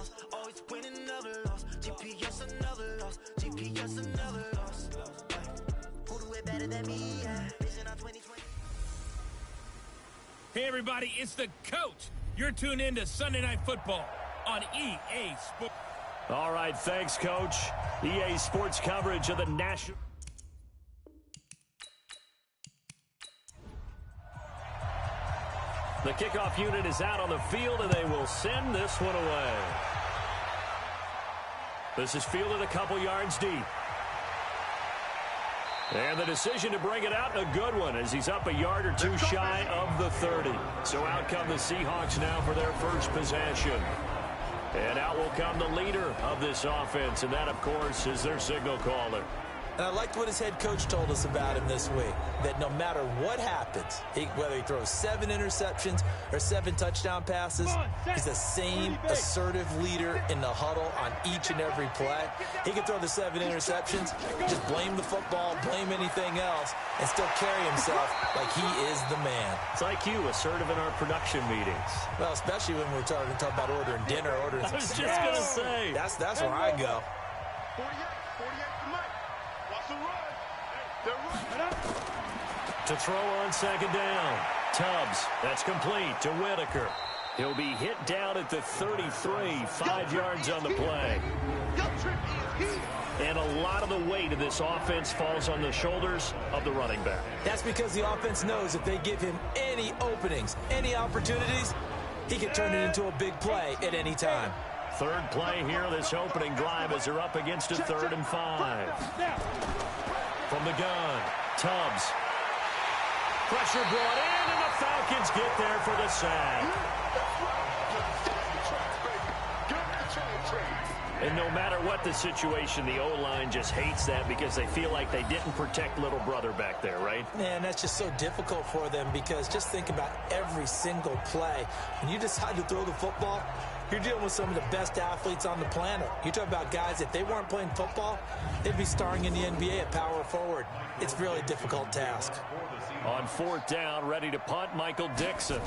lost. Always winning, never lost. GPS, another loss. GPS, another loss. Who do it better than me? Vision on 2020. Hey, everybody, it's the coach. You're tuned in to Sunday Night Football on EA Sports. All right, thanks, Coach. EA Sports coverage of the national. The kickoff unit is out on the field, and they will send this one away. This is fielded a couple yards deep. And the decision to bring it out, a good one, as he's up a yard or two shy of the 30. So out come the Seahawks now for their first possession. And out will come the leader of this offense, and that, of course, is their signal caller. And I liked what his head coach told us about him this week, that no matter what happens, whether he throws 7 interceptions or 7 touchdown passes, he's the same assertive leader in the huddle on each and every play. He can throw the 7 interceptions, just blame the football, blame anything else, and still carry himself like he is the man. It's like you, assertive in our production meetings. Well, especially when we're talking about ordering dinner, ordering some I was just going to say. That's where I go. 48 to Mike. Watch the run. To throw on second down. Tubbs, that's complete to Whitaker. He'll be hit down at the 33, 5 yards on the play. And a lot of the weight of this offense falls on the shoulders of the running back. That's because the offense knows if they give him any openings, any opportunities, he can turn it into a big play at any time. Third play here, this opening drive, as they're up against a 3rd and 5. From the gun, Tubbs. Pressure brought in, and the Falcons get there for the sack. And no matter what the situation, the O-line just hates that because they feel like they didn't protect little brother back there, right? Man, that's just so difficult for them because just think about every single play. When you decide to throw the football, you're dealing with some of the best athletes on the planet. You talk about guys, if they weren't playing football, they'd be starring in the NBA at power forward. It's a really difficult task. On 4th down, ready to punt, Michael Dixon.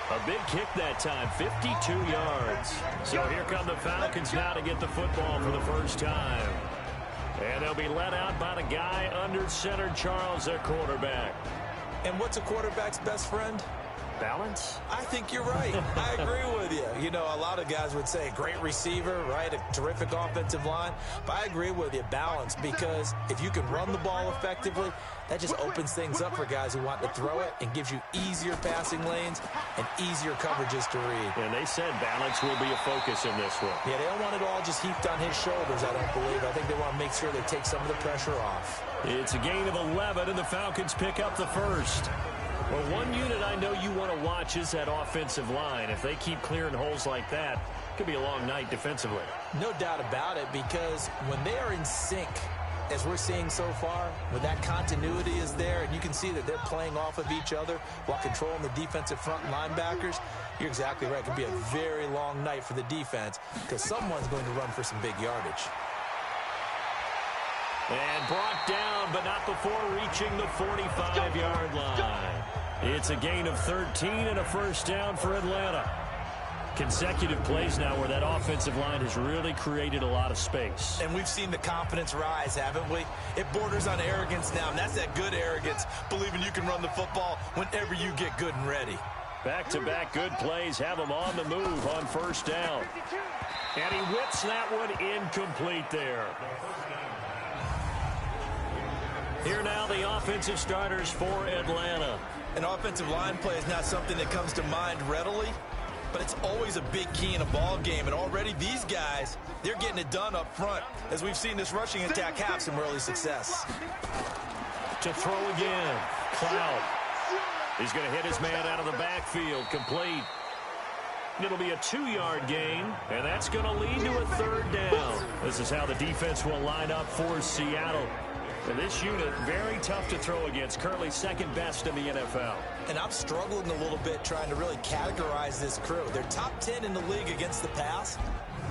A big kick that time, 52 yards. So here come the Falcons now to get the football for the first time. And they'll be let out by the guy under center, Charles, their quarterback. And what's a quarterback's best friend? Balance? I think you're right. I agree with you. You know, a lot of guys would say great receiver, right? A terrific offensive line. But I agree with you, balance, because if you can run the ball effectively, that just opens things up for guys who want to throw it and gives you easier passing lanes and easier coverages to read. And they said balance will be a focus in this one. Yeah, they don't want it all just heaped on his shoulders, I don't believe. I think they want to make sure they take some of the pressure off. It's a gain of 11, and the Falcons pick up the first. Well, one unit I know you want to watch is that offensive line. If they keep clearing holes like that, it could be a long night defensively. No doubt about it, because when they are in sync, as we're seeing so far, when that continuity is there and you can see that they're playing off of each other while controlling the defensive front linebackers, you're exactly right. It could be a very long night for the defense because someone's going to run for some big yardage. And brought down, but not before reaching the 45-yard line. It's a gain of 13 and a first down for Atlanta. Consecutive plays now where that offensive line has really created a lot of space. And we've seen the confidence rise, haven't we? It borders on arrogance now, and that's that good arrogance, believing you can run the football whenever you get good and ready. Back-to-back good plays have them on the move on first down. And he whips that one incomplete there. Here now the offensive starters for Atlanta. An offensive line play is not something that comes to mind readily, but it's always a big key in a ball game. And already these guys, they're getting it done up front. As we've seen this rushing attack have some early success. To throw again, Cloud. He's going to hit his man out of the backfield, complete. It'll be a 2-yard gain, and that's going to lead to a 3rd down. This is how the defense will line up for Seattle. And this unit, very tough to throw against, currently 2nd best in the NFL. And I'm struggling a little bit trying to really categorize this crew. They're top 10 in the league against the pass,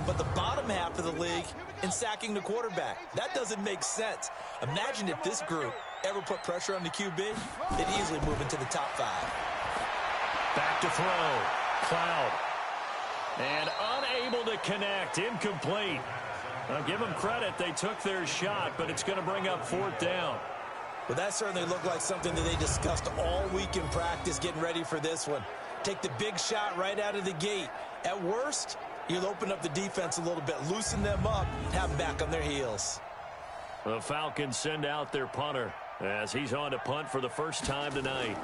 but the bottom half of the league and sacking the quarterback. That doesn't make sense. Imagine if this group ever put pressure on the QB, they'd easily move into the top 5. Back to throw. Cloud. And unable to connect. Incomplete. I'll give them credit. They took their shot, but it's going to bring up 4th down. Well, that certainly looked like something that they discussed all week in practice getting ready for this one. Take the big shot right out of the gate. At worst, you'll open up the defense a little bit, loosen them up, have them back on their heels. The Falcons send out their punter as he's on to punt for the first time tonight.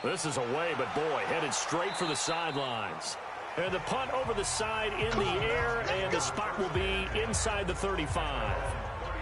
This is away, but boy, headed straight for the sidelines. And the punt over the side in the air, and the spot will be inside the 35.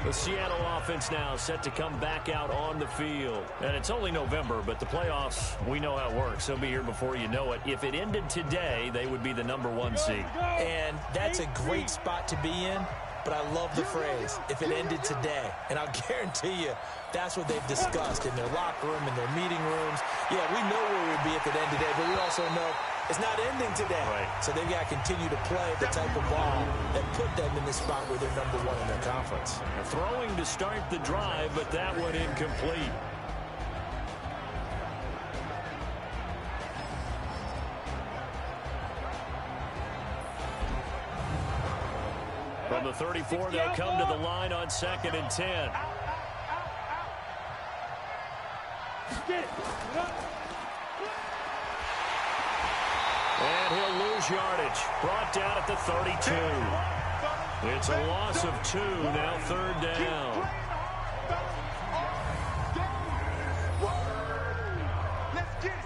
The Seattle offense now set to come back out on the field. And it's only November, but the playoffs, we know how it works. They'll be here before you know it. If it ended today, they would be the #1 seed. And that's a great spot to be in, but I love the phrase, if it ended today. And I'll guarantee you, that's what they've discussed in their locker room, in their meeting rooms. Yeah, we know where we'd be if it ended today, but we also know it's not ending today. Right. So they've got to continue to play the type of ball that put them in the spot where they're #1 in their conference. Throwing to start the drive, but that one incomplete. From the 34, they'll come to the line on 2nd and 10. And he'll lose yardage. Brought down at the 32. It's a loss of 2, now 3rd down. Let's get it.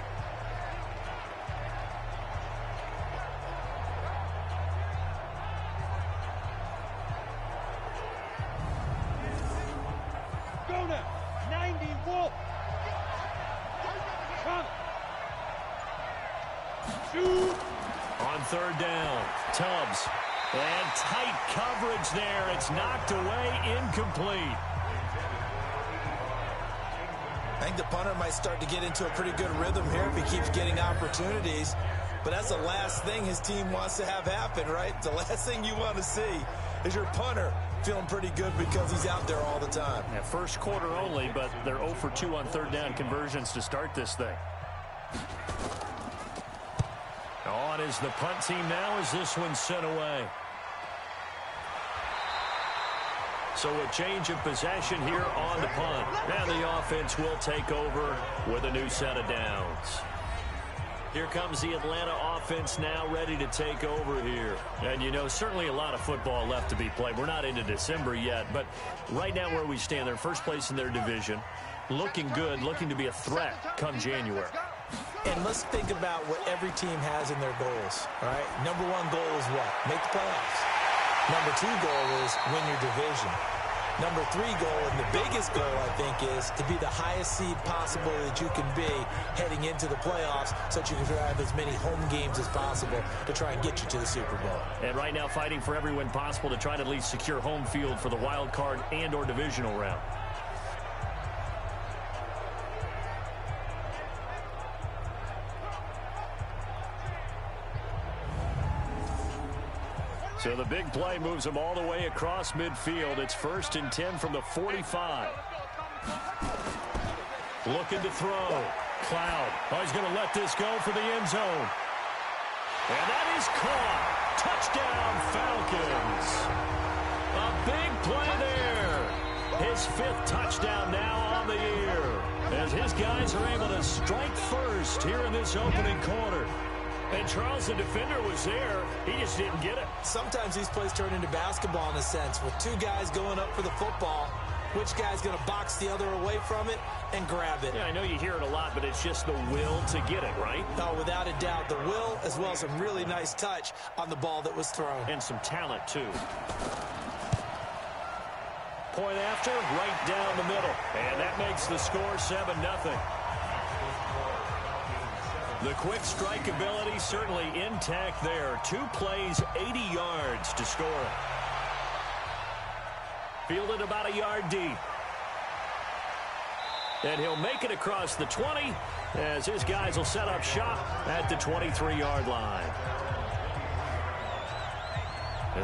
Go now. 90 Wolf. Come. Shoot. On 3rd down, Tubbs. And tight coverage there. It's knocked away, incomplete. I think the punter might start to get into a pretty good rhythm here if he keeps getting opportunities. But that's the last thing his team wants to have happen, right? The last thing you want to see is your punter feeling pretty good because he's out there all the time. Yeah, first quarter only, but they're 0 for 2 on 3rd down conversions to start this thing. On is the punt team now as this one's sent away. So a change of possession here on the punt. And the offense will take over with a new set of downs. Here comes the Atlanta offense now ready to take over here. And, you know, certainly a lot of football left to be played. We're not into December yet, but right now where we stand, they're first place in their division. Looking good, looking to be a threat come January. And let's think about what every team has in their goals, all right? #1 goal is what? Make the playoffs. #2 goal is win your division. #3 goal, and the biggest goal, I think, is to be the highest seed possible that you can be heading into the playoffs so that you can have as many home games as possible to try and get you to the Super Bowl. And right now fighting for every win possible to try to at least secure home field for the wild card and or divisional round. So the big play moves them all the way across midfield. It's 1st and 10 from the 45. Looking to throw. Cloud. Oh, he's going to let this go for the end zone. And that is caught. Touchdown, Falcons. A big play there. His 5th touchdown now on the year, as his guys are able to strike first here in this opening quarter. And Charles, the defender, was there. He just didn't get it. Sometimes these plays turn into basketball in a sense, with 2 guys going up for the football. Which guy's going to box the other away from it and grab it? Yeah, I know you hear it a lot, but it's just the will to get it, right? No, without a doubt. The will, as well as some really nice touch on the ball that was thrown. And some talent, too. Point after, right down the middle. And that makes the score 7-0. The quick strike ability certainly intact there. 2 plays, 80 yards to score it. Fielded about a yard deep. And he'll make it across the 20 as his guys will set up shop at the 23-yard line.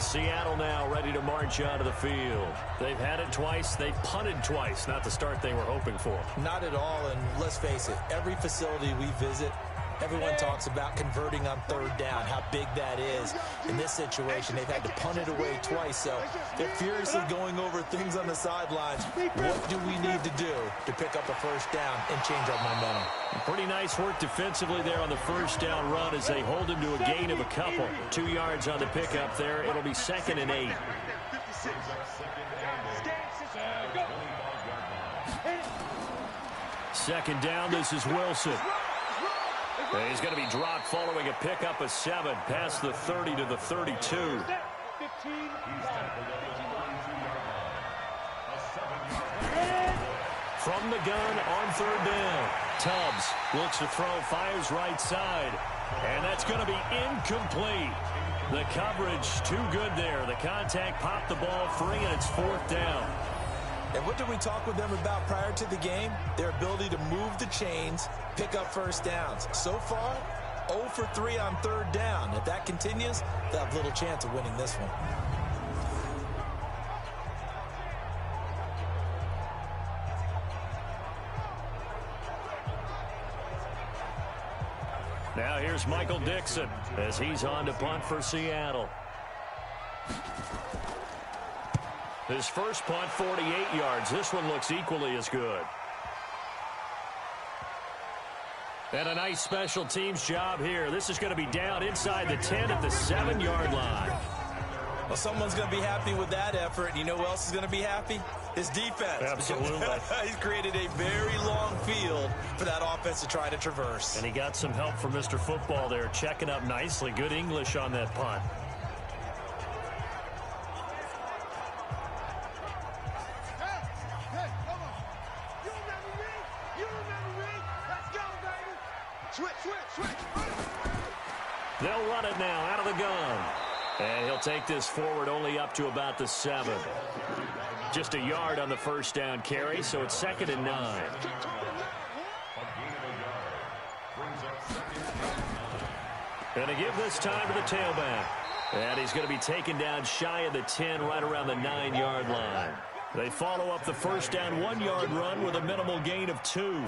Seattle now ready to march onto the field. They've had it twice. They've punted twice. Not the start they were hoping for. Not at all, and let's face it, every facility we visit, everyone talks about converting on third down, how big that is. In this situation, they've had to punt it away twice, so they're furiously going over things on the sidelines. What do we need to do to pick up a first down and change our momentum? Pretty nice work defensively there on the first down run as they hold him to a gain of a couple. 2 yards on the pickup there. It'll be 2nd and 8. Second down, this is Wilson. He's going to be dropped following a pickup of 7 past the 30 to the 32. From the gun on third down. Tubbs looks to throw, fires right side. And that's going to be incomplete. The coverage too good there. The contact popped the ball free, and it's 4th down. And what did we talk with them about prior to the game? Their ability to move the chains, pick up first downs. So far, 0 for 3 on third down. If that continues, they'll have little chance of winning this one. Now here's Michael Dixon as he's on to punt for Seattle. His first punt, 48 yards. This one looks equally as good. And a nice special teams job here. This is going to be down inside the 10 at the 7-yard line. Well, someone's going to be happy with that effort. And you know who else is going to be happy? His defense. Absolutely. He's created a very long field for that offense to try to traverse. And he got some help from Mr. Football there, checking up nicely. Good English on that punt. They'll run it now out of the gun. And he'll take this forward only up to about the 7. Just a yard on the first down carry, so it's 2nd and 9. And to give this time to the tailback. And he's going to be taken down shy of the 10, right around the 9-yard line. They follow up the first down 1-yard run with a minimal gain of 2.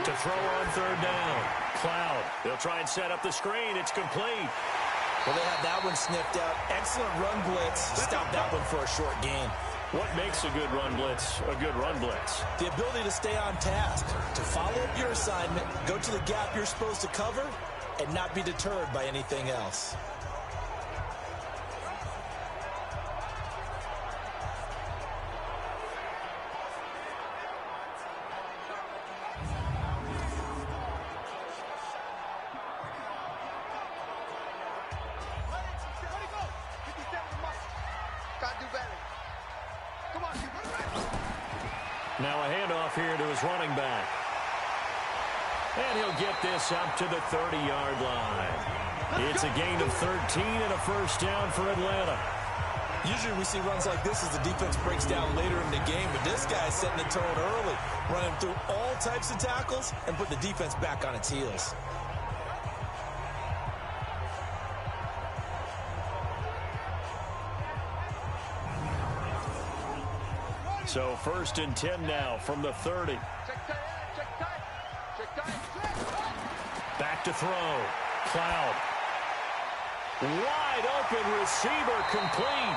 To throw on third down. Cloud. They'll try and set up the screen. It's complete. Well, they had that one sniffed out. Excellent run blitz. Stop that one for a short gain. What makes a good run blitz a good run blitz? The ability to stay on task, to follow up your assignment, go to the gap you're supposed to cover, and not be deterred by anything else. Now a handoff here to his running back. And he'll get this up to the 30-yard line. It's a gain of 13 and a first down for Atlanta. Usually we see runs like this as the defense breaks down later in the game, but this guy's setting the tone early, running through all types of tackles and put the defense back on its heels. So 1st and 10 now from the 30. Back to throw. Cloud. Wide open receiver complete.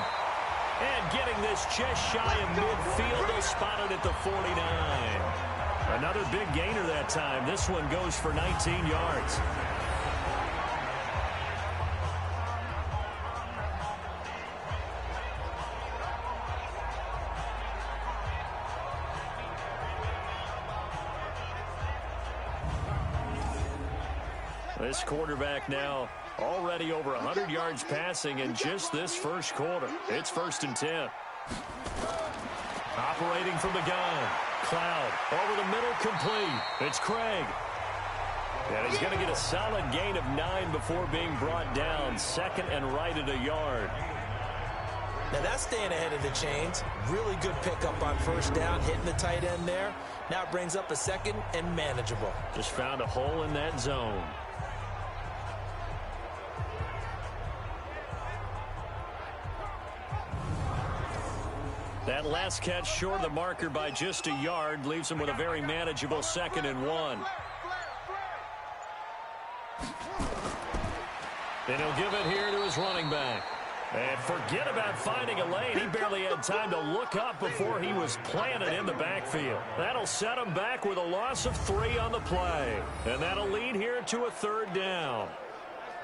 And getting this just shy of midfield. They spotted at the 49. Another big gainer that time. This one goes for 19 yards. This quarterback now already over 100 yards passing in just this first quarter. It's 1st and 10. Operating from the gun. Cloud over the middle, complete. It's Craig. And he's going to get a solid gain of 9 before being brought down. 2nd and right at a yard. Now that's staying ahead of the chains. Really good pickup on first down, hitting the tight end there. Now it brings up a 2nd and manageable. Just found a hole in that zone. That last catch short of the marker by just a yard leaves him with a very manageable 2nd and 1. And he'll give it here to his running back. And forget about finding a lane. He barely had time to look up before he was planted in the backfield. That'll set him back with a loss of 3 on the play. And that'll lead here to a 3rd down.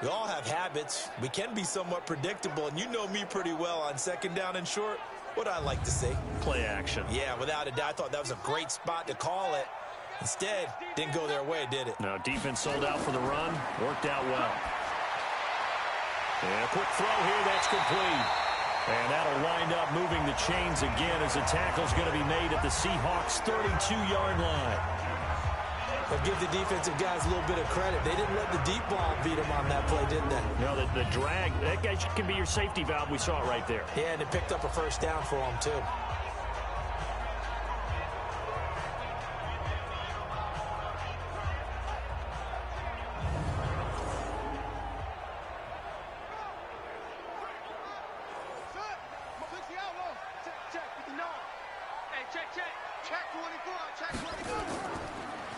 We all have habits. We can be somewhat predictable, and you know me pretty well on 2nd down and short. What I like to see. Play action. Yeah, without a doubt. I thought that was a great spot to call it. Instead, didn't go their way, did it? No, defense sold out for the run. Worked out well. And a quick throw here. That's complete. And that'll wind up moving the chains again as the tackle's going to be made at the Seahawks' 32-yard line. But give the defensive guys a little bit of credit. They didn't let the deep ball beat them on that play, did they? No, the drag, that guy can be your safety valve. We saw it right there. Yeah, and it picked up a 1st down for them, too.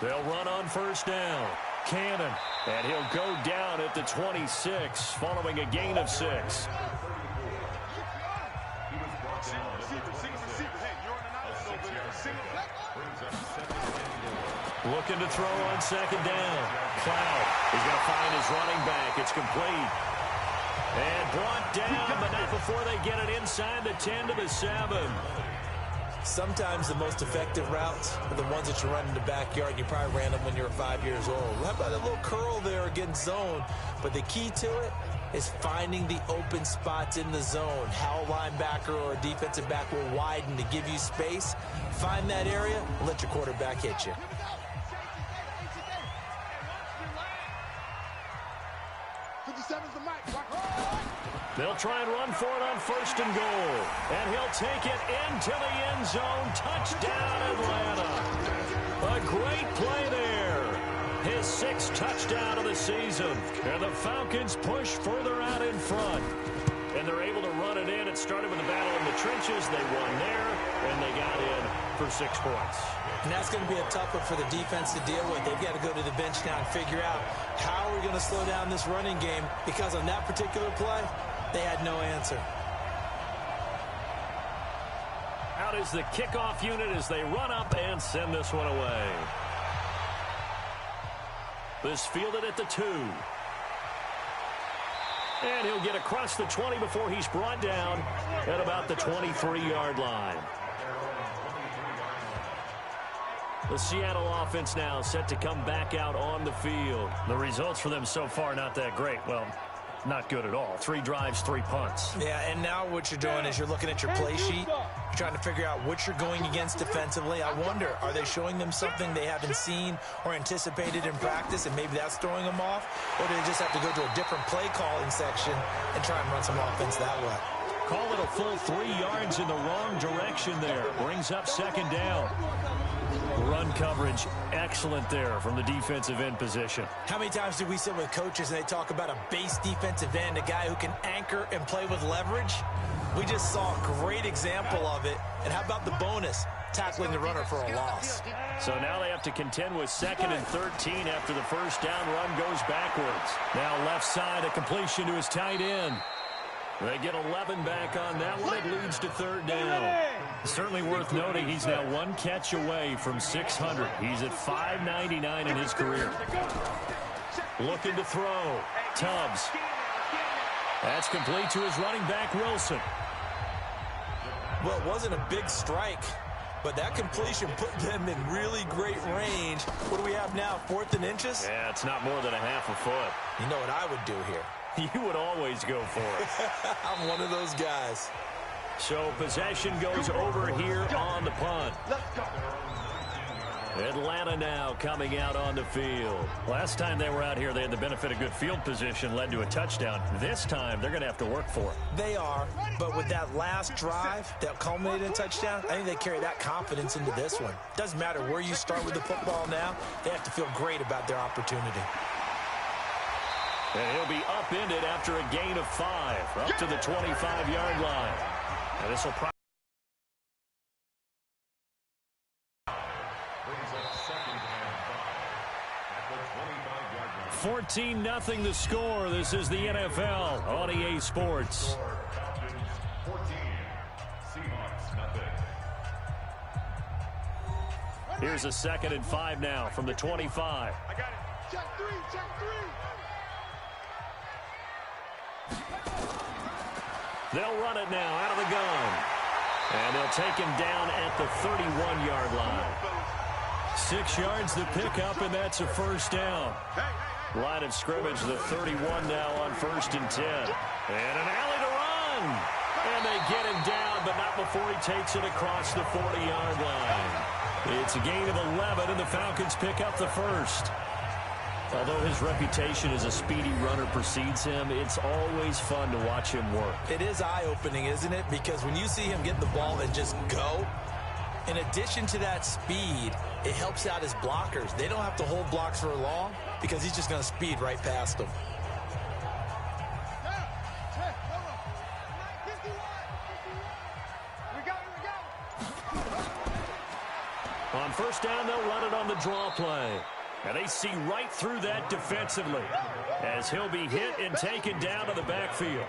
They'll run on 1st down. Cannon. And he'll go down at the 26 following a gain of 6. Looking to throw on 2nd down. Cloud. He's going to find his running back. It's complete. And brought down, but not before they get it inside the 10 to the 7. Sometimes the most effective routes are the ones that you run in the backyard. You probably ran them when you were 5 years old. How about a little curl there against zone? But the key to it is finding the open spots in the zone. How a linebacker or a defensive back will widen to give you space. Find that area and let your quarterback hit you. They'll try and run for it on 1st and goal. And he'll take it into the end zone. Touchdown, Atlanta. A great play there. His 6th touchdown of the season. And the Falcons push further out in front. And they're able to run it in. It started with a battle in the trenches. They won there, and they got in for 6 points. And that's going to be a tough one for the defense to deal with. They've got to go to the bench now and figure out how are we going to slow down this running game, because on that particular play, they had no answer. Out is the kickoff unit as they run up and send this one away. This fielded at the 2. And he'll get across the 20 before he's brought down at about the 23-yard line. The Seattle offense now set to come back out on the field. The results for them so far not that great. Well, not good at all. 3 drives, 3 punts. Yeah, and now what you're doing is you're looking at your play sheet. You're trying to figure out what you're going against defensively. I wonder, are they showing them something they haven't seen or anticipated in practice, and maybe that's throwing them off? Or do they just have to go to a different play calling section and try and run some offense that way? Call it a full 3 yards in the wrong direction there. Brings up 2nd down. Run coverage, excellent there from the defensive end position. How many times do we sit with coaches and they talk about a base defensive end, a guy who can anchor and play with leverage? We just saw a great example of it. And how about the bonus? Tackling the runner for a loss. So now they have to contend with 2nd and 13 after the 1st down run goes backwards. Now left side, a completion to his tight end. They get 11 back on that one. It leads to 3rd down. Certainly worth noting he's now 1 catch away from 600. He's at 599 in his career. Looking to throw. Tubbs. That's complete to his running back, Wilson. Well, it wasn't a big strike, but that completion put them in really great range. What do we have now, 4th and inches? Yeah, it's not more than a half a foot. You know what I would do here? You would always go for it. I'm one of those guys. So possession goes over here on the punt. Atlanta now coming out on the field. Last time they were out here, they had the benefit of good field position, led to a touchdown. This time, they're going to have to work for it. They are, but with that last drive that culminated in a touchdown, I think they carry that confidence into this one. Doesn't matter where you start with the football now, they have to feel great about their opportunity. And he'll be upended after a gain of 5, up to the 25-yard line. And this will probably 14-0 the score. This is the NFL on EA Sports. Here's a 2nd and 5 now from the 25. I got it. Check three, check three. They'll run it now out of the gun. And they'll take him down at the 31-yard line. 6 yards to pick up, and that's a first down. Line of scrimmage, the 31 now on 1st and 10. And an alley to run. And they get him down, but not before he takes it across the 40-yard line. It's a gain of 11, and the Falcons pick up the first. Although his reputation as a speedy runner precedes him, it's always fun to watch him work. It is eye-opening, isn't it? Because when you see him get the ball and just go, in addition to that speed, it helps out his blockers. They don't have to hold blocks for long because he's just going to speed right past them. On first down, they'll run it on the draw play. And they see right through that defensively as he'll be hit and taken down to the backfield.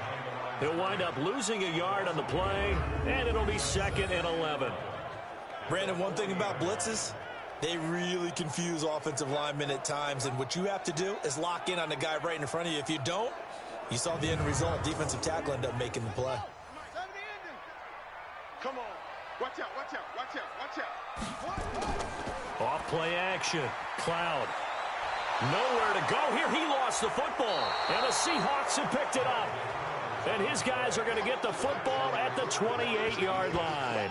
He'll wind up losing a yard on the play, and it'll be 2nd and 11. Brandon, one thing about blitzes, they really confuse offensive linemen at times, and what you have to do is lock in on the guy right in front of you. If you don't, you saw the end result. Defensive tackle ended up making the play. Come on. Watch out, watch out, watch out, watch out. Off play action. Cloud. Nowhere to go here. He lost the football. And the Seahawks have picked it up. And his guys are going to get the football at the 28-yard line.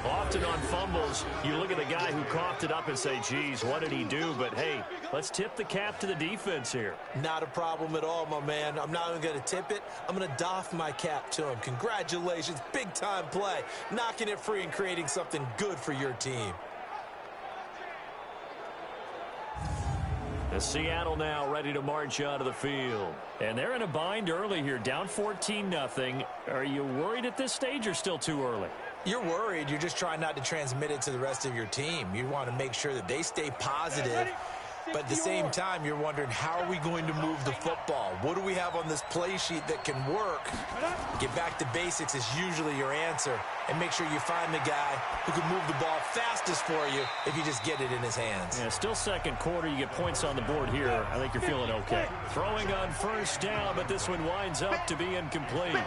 Often on fumbles, you look at the guy who coughed it up and say, geez, what did he do? But, hey, let's tip the cap to the defense here. Not a problem at all, my man. I'm not even going to tip it. I'm going to doff my cap to him. Congratulations. Big-time play. Knocking it free and creating something good for your team. The Seattle now ready to march out of the field. And they're in a bind early here, down 14-0. Are you worried at this stage or still too early? You're worried. You're just trying not to transmit it to the rest of your team. You want to make sure that they stay positive. But at the same time, you're wondering, how are we going to move the football? What do we have on this play sheet that can work? Get back to basics is usually your answer. And make sure you find the guy who can move the ball fastest for you if you just get it in his hands. Yeah, still second quarter. You get points on the board here. I think you're feeling okay. Throwing on first down, but this one winds up to be incomplete.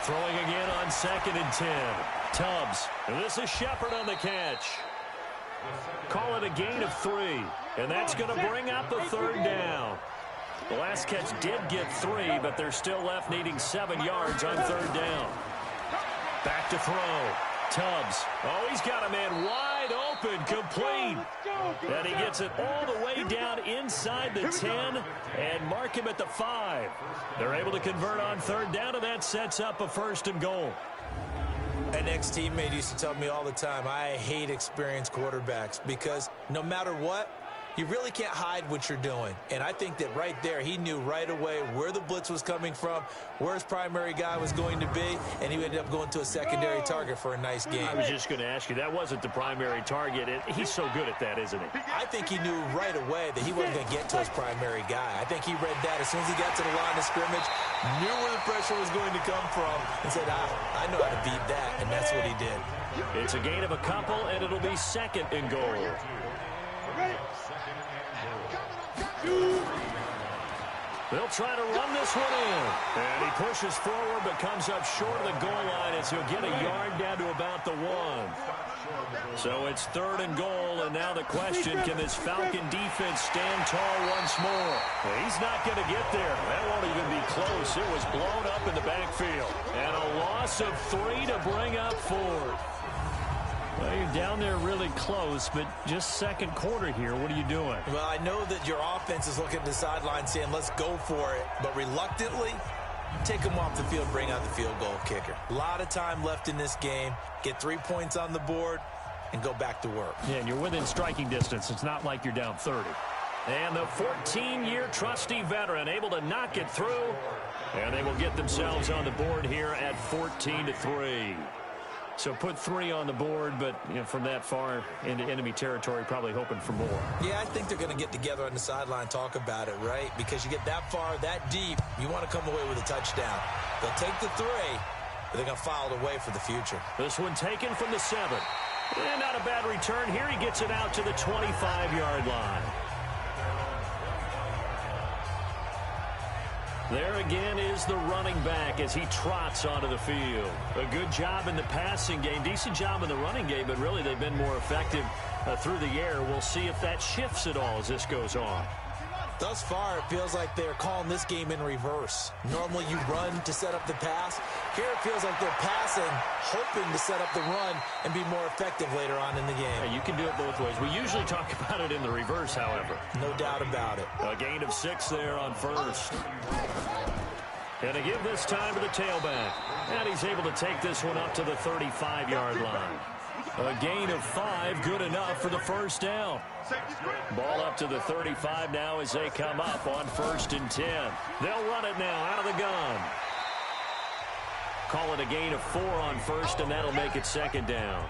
Throwing again on 2nd and 10. Tubbs. And this is Shepard on the catch. Call it a gain of 3. And that's going to bring up a 3rd down. The last catch did get 3, but they're still left needing 7 yards on 3rd down. Back to throw. Tubbs. Oh, he's got a man wide open, complete. And he gets it all the way down inside the 10 and mark him at the 5. They're able to convert on 3rd down, and that sets up a 1st and goal. An ex-teammate used to tell me all the time, I hate experienced quarterbacks because no matter what, you really can't hide what you're doing. And I think that right there, he knew right away where the blitz was coming from, where his primary guy was going to be, and he ended up going to a secondary target for a nice game. I was just going to ask you, that wasn't the primary target. He's so good at that, isn't he? I think he knew right away that he wasn't going to get to his primary guy. I think he read that as soon as he got to the line of scrimmage, knew where the pressure was going to come from, and said, I know how to beat that, and that's what he did. It's a gain of a couple, and it'll be 2nd and goal. They'll try to run this one in. And he pushes forward but comes up short of the goal line as he'll get a yard down to about the 1. So it's 3rd and goal, and now the question, can this Falcon defense stand tall once more? Well, he's not going to get there. That won't even be close. It was blown up in the backfield. And a loss of 3 to bring up 4th. Well, you're down there really close, but just 2nd quarter here. What are you doing? Well, I know that your offense is looking at the sideline saying, let's go for it. But reluctantly, take them off the field, bring out the field goal kicker. A lot of time left in this game. Get 3 points on the board and go back to work. Yeah, and you're within striking distance. It's not like you're down 30. And the 14-year trusty veteran able to knock it through. And they will get themselves on the board here at 14-3. So put 3 on the board, but from that far into enemy territory, probably hoping for more. Yeah, I think they're going to get together on the sideline, talk about it, right? Because you get that far, that deep, you want to come away with a touchdown. They'll take the 3, but they're going to file it away for the future. This one taken from the 7. And not a bad return here. He gets it out to the 25-yard line. There again is the running back as he trots onto the field. A good job in the passing game, decent job in the running game, but really they've been more effective through the air. We'll see if that shifts at all as this goes on. Thus far, it feels like they're calling this game in reverse. Normally you run to set up the pass. Here it feels like they're passing, hoping to set up the run and be more effective later on in the game. Yeah, you can do it both ways. We usually talk about it in the reverse, however. No doubt about it. A gain of 6 there on first. And to give this time to the tailback. And he's able to take this one up to the 35-yard line. A gain of 5, good enough for the first down. Ball up to the 35 now as they come up on 1st and 10. They'll run it now out of the gun. Call it a gain of 4 on first, and that'll make it 2nd down.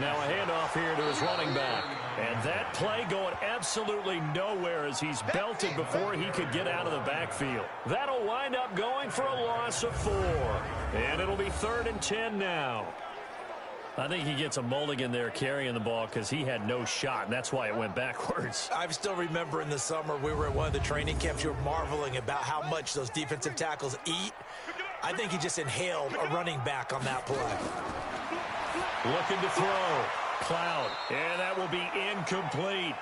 Now a handoff here to his running back. And that play going absolutely nowhere as he's belted before he could get out of the backfield. That'll wind up going for a loss of 4. And it'll be 3rd and 10 now. I think he gets a mulligan there carrying the ball because he had no shot, and that's why it went backwards. I still remember in the summer we were at one of the training camps. You were marveling about how much those defensive tackles eat. I think he just inhaled a running back on that play. Looking to throw. Cloud. And that will be incomplete.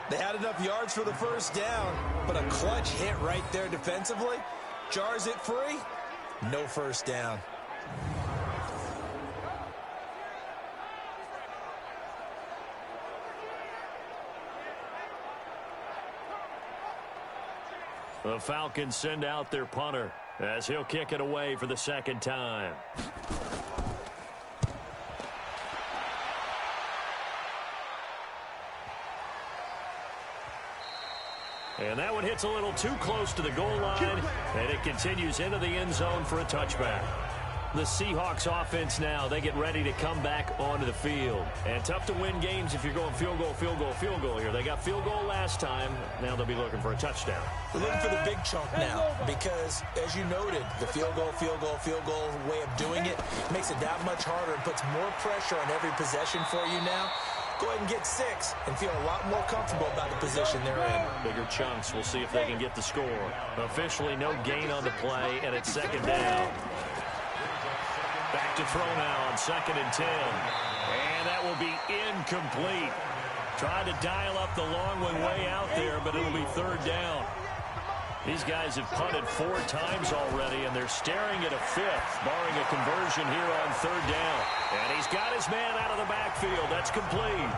They had enough yards for the first down, but a clutch hit right there defensively jars it free. No first down. The Falcons send out their punter as he'll kick it away for the 2nd time. And that one hits a little too close to the goal line, and it continues into the end zone for a touchback. The Seahawks offense now, they get ready to come back onto the field. And tough to win games if you're going field goal, field goal, field goal here. They got field goal last time. Now they'll be looking for a touchdown. They're looking for the big chunk now because, as you noted, the field goal way of doing it makes it that much harder and puts more pressure on every possession for you now. Go ahead and get 6 and feel a lot more comfortable about the position they're in. Bigger chunks. We'll see if they can get the score. Officially no gain on the play, and it's 2nd down. Back to throw now on 2nd and 10. And that will be incomplete. Tried to dial up the long one way out there, but it'll be 3rd down. These guys have punted 4 times already, and they're staring at a 5th, barring a conversion here on 3rd down. And he's got his man out of the backfield. That's complete.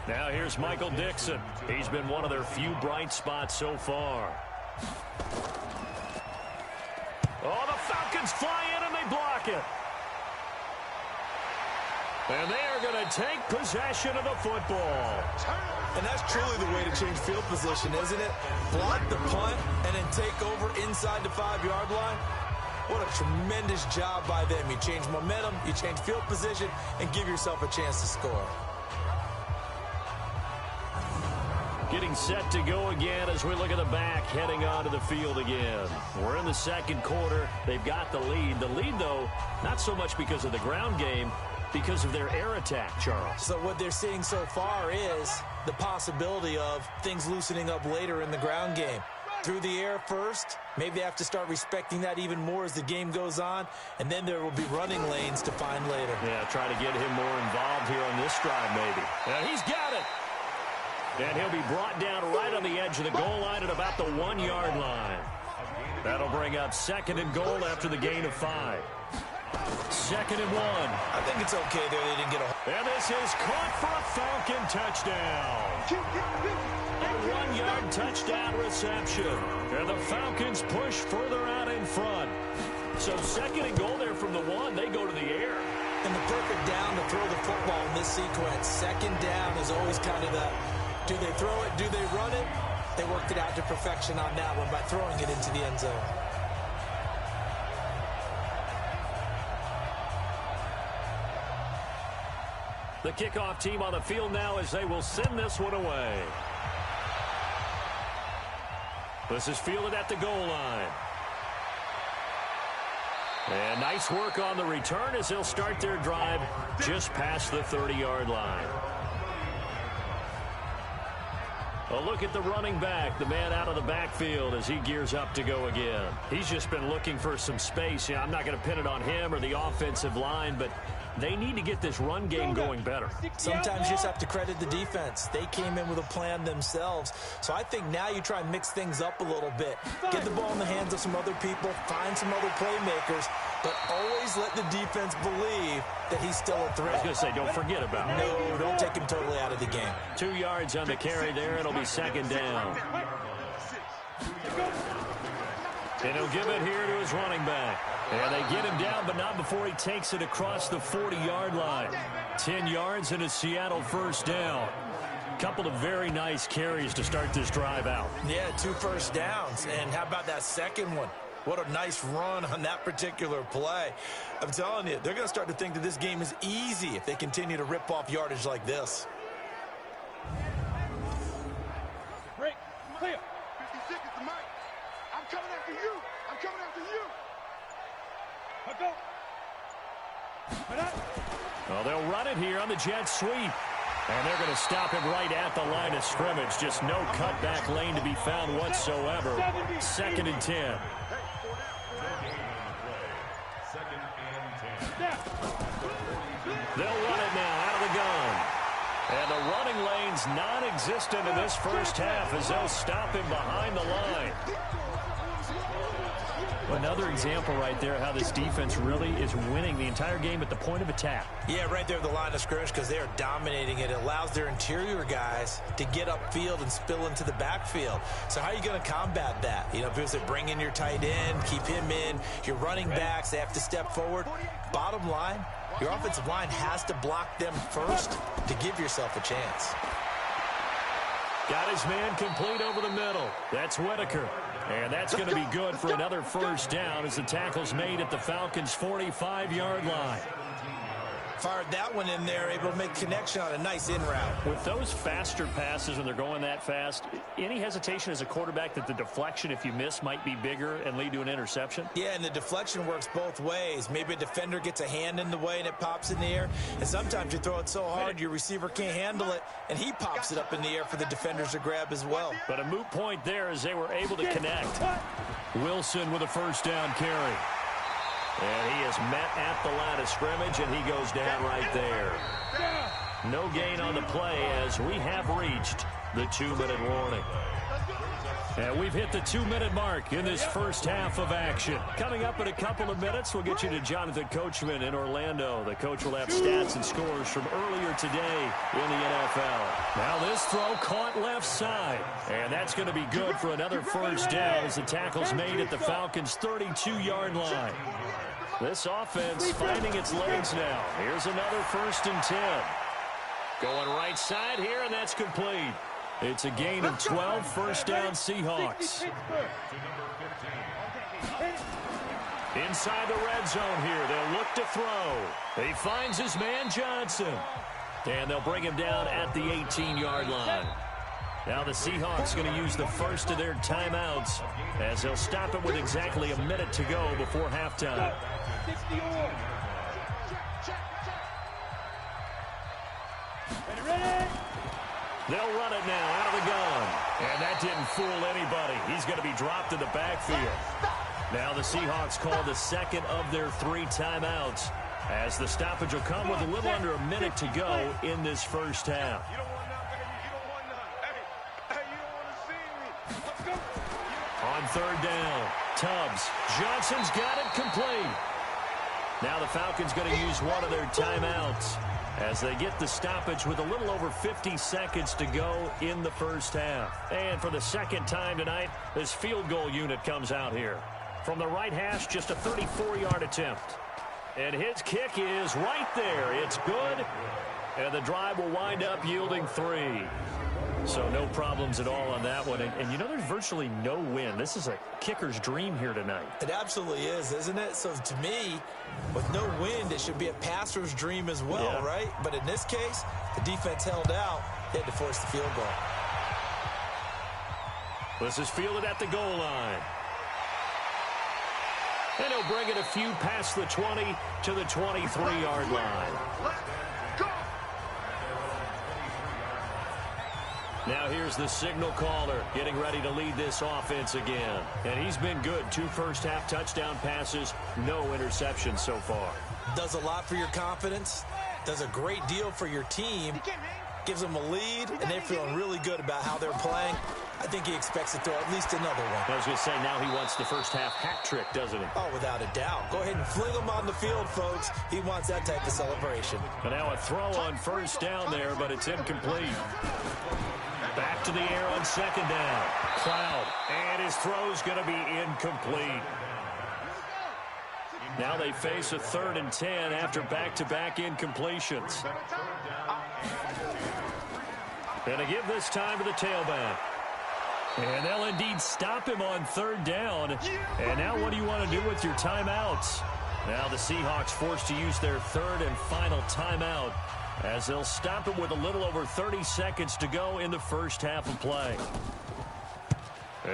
Now here's Michael Dixon. He's been one of their few bright spots so far. Oh, the Falcons fly in and they block it. And they are going to take possession of the football. And that's truly the way to change field position, isn't it? Block the punt and then take over inside the 5-yard line. What a tremendous job by them. You change momentum, you change field position, and give yourself a chance to score. Getting set to go again as we look at the back heading onto the field again. We're in the 2nd quarter. They've got the lead. The lead, though, not so much because of the ground game, because of their air attack, Charles. So what they're seeing so far is the possibility of things loosening up later in the ground game. Through the air first, maybe they have to start respecting that even more as the game goes on, and then there will be running lanes to find later. Yeah, try to get him more involved here on this drive, maybe. And he's got it. And he'll be brought down right on the edge of the goal line at about the 1-yard line. That'll bring up 2nd and goal after the gain of 5. 2nd and 1. I think it's okay there. They didn't get a... And this is caught for a Falcon touchdown. A 1-yard touchdown reception. And the Falcons push further out in front. So 2nd and goal there from the 1. They go to the air. And the perfect down to throw the football in this sequence. 2nd down is always kind of the, do they throw it, do they run it? They worked it out to perfection on that one by throwing it into the end zone. The kickoff team on the field now as they will send this one away. This is fielded at the goal line. And nice work on the return as they'll start their drive just past the 30-yard line. A look at the running back, the man out of the backfield as he gears up to go again. He's just been looking for some space. Yeah, I'm not going to pin it on him or the offensive line, but they need to get this run game going better. Sometimes you just have to credit the defense. They came in with a plan themselves. So I think now you try and mix things up a little bit. Get the ball in the hands of some other people, find some other playmakers, but always let the defense believe that he's still a threat. I was going to say, don't forget about him. No, don't take him totally out of the game. 2 yards on the carry there. It'll be 2nd down. And he'll give it here to his running back. And they get him down, but not before he takes it across the 40-yard line. 10 yards and a Seattle 1st down. Couple of very nice carries to start this drive out. Yeah, 2 first downs. And how about that second one? What a nice run on that particular play. I'm telling you, they're going to start to think that this game is easy if they continue to rip off yardage like this. Break. Clear. 56 is the mic. I'm coming after you. I'm coming after you. Let's go. Well, they'll run it here on the jet sweep. And they're going to stop him right at the line of scrimmage. Just no cutback lane to be found whatsoever. 2nd and 10. They'll run it now out of the gun. And the running lane's non-existent in this first half as they'll stop him behind the line. Another example right there how this defense really is winning the entire game at the point of attack. Yeah, right there at the line of scrimmage because they are dominating it. It allows their interior guys to get upfield and spill into the backfield. So how are you going to combat that? You know, because they bring in your tight end, keep him in, your running backs, they have to step forward. Bottom line, your offensive line has to block them first to give yourself a chance. Got his man complete over the middle. That's Whitaker. And that's going to be good for another 1st down as the tackle's made at the Falcons' 45-yard line. Fired that one in there, able to make connection on a nice in route. With those faster passes when they're going that fast, any hesitation as a quarterback that the deflection, if you miss, might be bigger and lead to an interception? Yeah, and the deflection works both ways. Maybe a defender gets a hand in the way and it pops in the air. And sometimes you throw it so hard your receiver can't handle it, and he pops it up in the air for the defenders to grab as well. But a moot point there as they were able to connect. Wilson with a 1st down carry. And he is met at the line of scrimmage, and he goes down right there. No gain on the play as we have reached the 2-minute warning. And we've hit the 2-minute mark in this first half of action. Coming up in a couple of minutes, we'll get you to Jonathan Coachman in Orlando. The coach will have stats and scores from earlier today in the NFL. Now this throw caught left side. And that's going to be good for another 1st down as the tackle's made at the Falcons' 32-yard line. This offense finding its legs now. Here's another 1st and 10. Going right side here, and that's complete. It's a gain of 12, 1st down Seahawks. Inside the red zone here, they'll look to throw. He finds his man Johnson. And they'll bring him down at the 18-yard line. Now the Seahawks going to use the first of their timeouts as they'll stop it with exactly a minute to go before halftime. They'll run it now out of the gun. And that didn't fool anybody. He's going to be dropped in the backfield. Now the Seahawks call the 2nd of their 3 timeouts as the stoppage will come with a little under a minute to go in this first half. On 3rd down, Tubbs. Johnson's got it complete. Now the Falcons going to use one of their timeouts as they get the stoppage with a little over 50 seconds to go in the first half. And for the second time tonight, this field goal unit comes out here. From the right hash, just a 34-yard attempt. And his kick is right there. It's good. And the drive will wind up yielding 3. So no problems at all on that one. And you know, there's virtually no wind. This is a kicker's dream here tonight. It absolutely is, isn't it? So to me, with no wind, it should be a passer's dream as well, right? But in this case, the defense held out. They had to force the field goal. This is fielded at the goal line. And he'll bring it a few past the 20 to the 23-yard line. Now here's the signal caller getting ready to lead this offense again. And he's been good. 2 first-half touchdown passes, no interceptions so far. Does a lot for your confidence. Does a great deal for your team. Gives them a lead, and they're feeling really good about how they're playing. I think he expects to throw at least another one. I was going to say, now he wants the first-half hat trick, doesn't he? Oh, without a doubt. Go ahead and fling him on the field, folks. He wants that type of celebration. And now a throw on first down there, but it's incomplete. Back to the air on second down. Cloud, and his throw's going to be incomplete. Now they face a 3rd and 10 after back-to-back incompletions. And to give this time to the tailback. And they'll indeed stop him on 3rd down. And now what do you want to do with your timeouts? Now the Seahawks forced to use their 3rd and final timeout, as they'll stop him with a little over 30 seconds to go in the first half of play.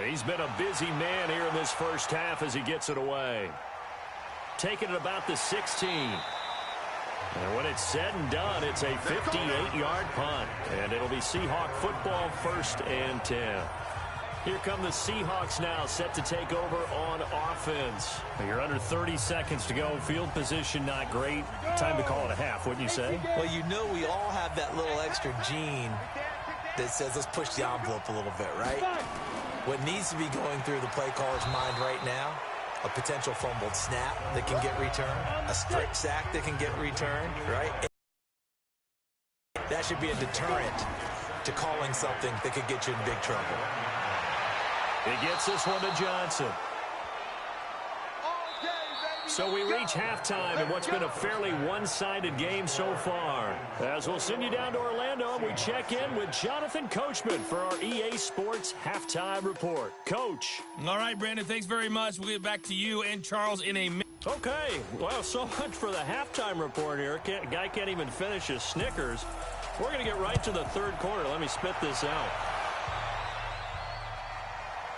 He's been a busy man here in this first half as he gets it away. Taking it about the 16. And when it's said and done, it's a 58-yard punt. And it'll be Seahawk football, 1st and 10. Here come the Seahawks now, set to take over on offense. You're under 30 seconds to go. Field position not great. Time to call it a half, wouldn't you say? Well, you know we all have that little extra gene that says let's push the envelope a little bit, right? What needs to be going through the play caller's mind right now, a potential fumbled snap that can get returned, a strip sack that can get returned, right? That should be a deterrent to calling something that could get you in big trouble. He gets this one to Johnson. So we reach halftime in what's been a fairly one-sided game so far. As we'll send you down to Orlando, and we check in with Jonathan Coachman for our EA Sports Halftime Report. Coach. All right, Brandon, thanks very much. We'll get back to you and Charles in a minute. Okay, well, so much for the halftime report here. Guy can't even finish his Snickers. We're going to get right to the 3rd quarter. Let me spit this out.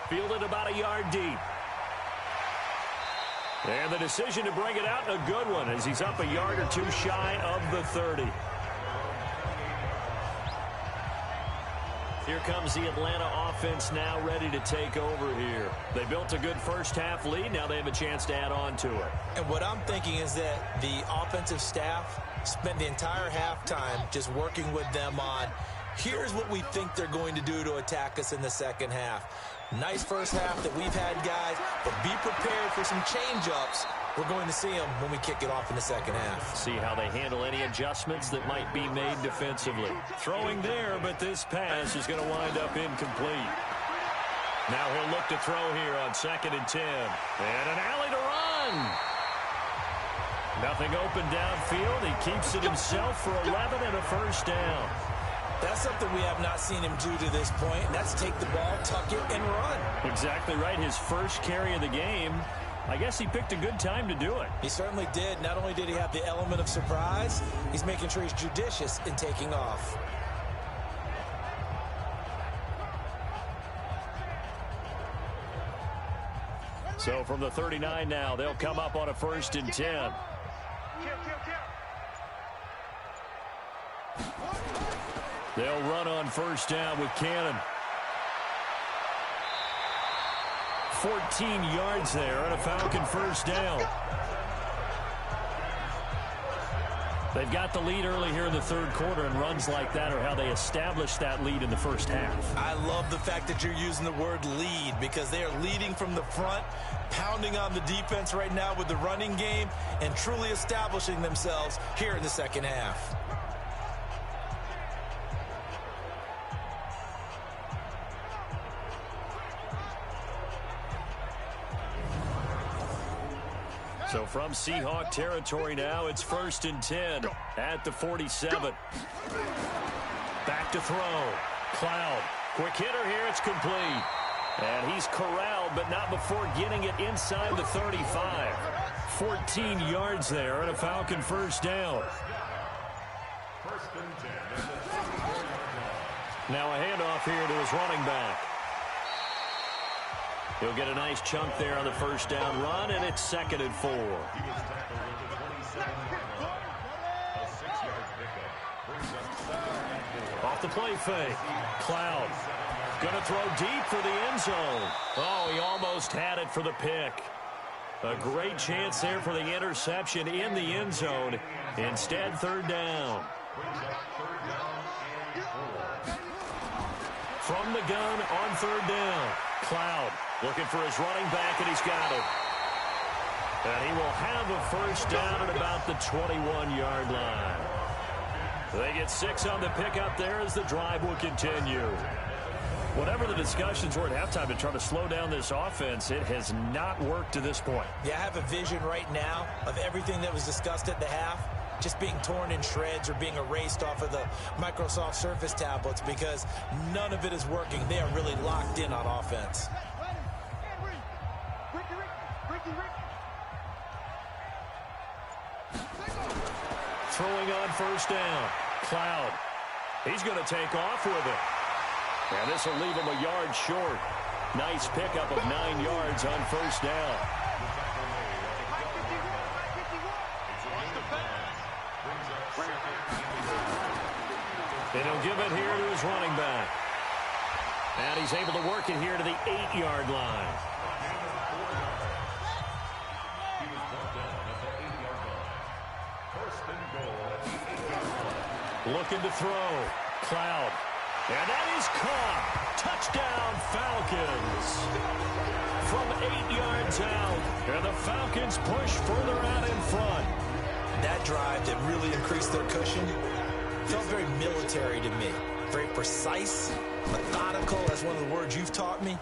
Fielded about a yard deep. And the decision to bring it out, a good one, as he's up a yard or 2 shy of the 30. Here comes the Atlanta offense now ready to take over here. They built a good first-half lead. Now they have a chance to add on to it. And what I'm thinking is that the offensive staff spent the entire halftime just working with them on, here's what we think they're going to do to attack us in the second half. Nice first half that we've had, guys, but be prepared for some change-ups. We're going to see them when we kick it off in the second half. See how they handle any adjustments that might be made defensively. Throwing there, but this pass is going to wind up incomplete. Now he'll look to throw here on 2nd and 10. And an alley to run. Nothing open downfield. He keeps it himself for 11 and a first down. That's something we have not seen him do to this point. That's take the ball, tuck it, and run. Exactly right. His first carry of the game. I guess he picked a good time to do it. He certainly did. Not only did he have the element of surprise, he's making sure he's judicious in taking off. So from the 39 now, they'll come up on a 1st and 10. They'll run on first down with Cannon. 14 yards there and a Falcon first down. They've got the lead early here in the third quarter, and runs like that are how they established that lead in the first half. I love the fact that you're using the word lead, because they are leading from the front, pounding on the defense right now with the running game, and truly establishing themselves here in the second half. So from Seahawk territory now, it's 1st and 10 at the 47. Back to throw. Cloud. Quick hitter here. It's complete. And he's corralled, but not before getting it inside the 35. 14 yards there and a Falcon first down. Now a handoff here to his running back. He'll get a nice chunk there on the first down run, and it's 2nd and 4. Off the play fake. Cloud. Going to throw deep for the end zone. Oh, he almost had it for the pick. A great chance there for the interception in the end zone. Instead, 3rd down. From the gun on 3rd down. Cloud looking for his running back, and he's got it. And he will have a first down at about the 21-yard line. They get 6 on the pickup there as the drive will continue. Whatever the discussions were at halftime to try to slow down this offense, it has not worked to this point. Yeah, I have a vision right now of everything that was discussed at the half just being torn in shreds or being erased off of the Microsoft Surface tablets, because none of it is working. They are really locked in on offense. Throwing on first down. Cloud. He's going to take off with it. And this will leave him a yard short. Nice pickup of 9 yards on first down. And he'll give it here to his running back. And he's able to work it here to the 8-yard line. Looking to throw. Cloud. And that is caught. Touchdown, Falcons. From 8 yards out. And the Falcons push further out in front. That drive that really increased their cushion felt very military to me. Very precise, methodical. That's one of the words you've taught me.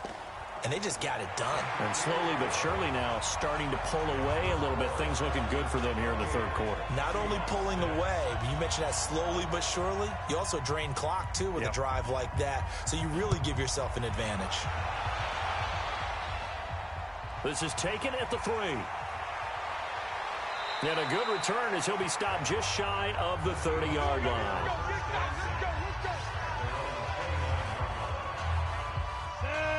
And they just got it done. And slowly but surely now starting to pull away a little bit. Things looking good for them here in the third quarter. Not only pulling away, but you mentioned that slowly but surely. You also drain clock, too, with a drive like that. So you really give yourself an advantage. This is taken at the 3. And a good return as he'll be stopped just shy of the 30-yard line.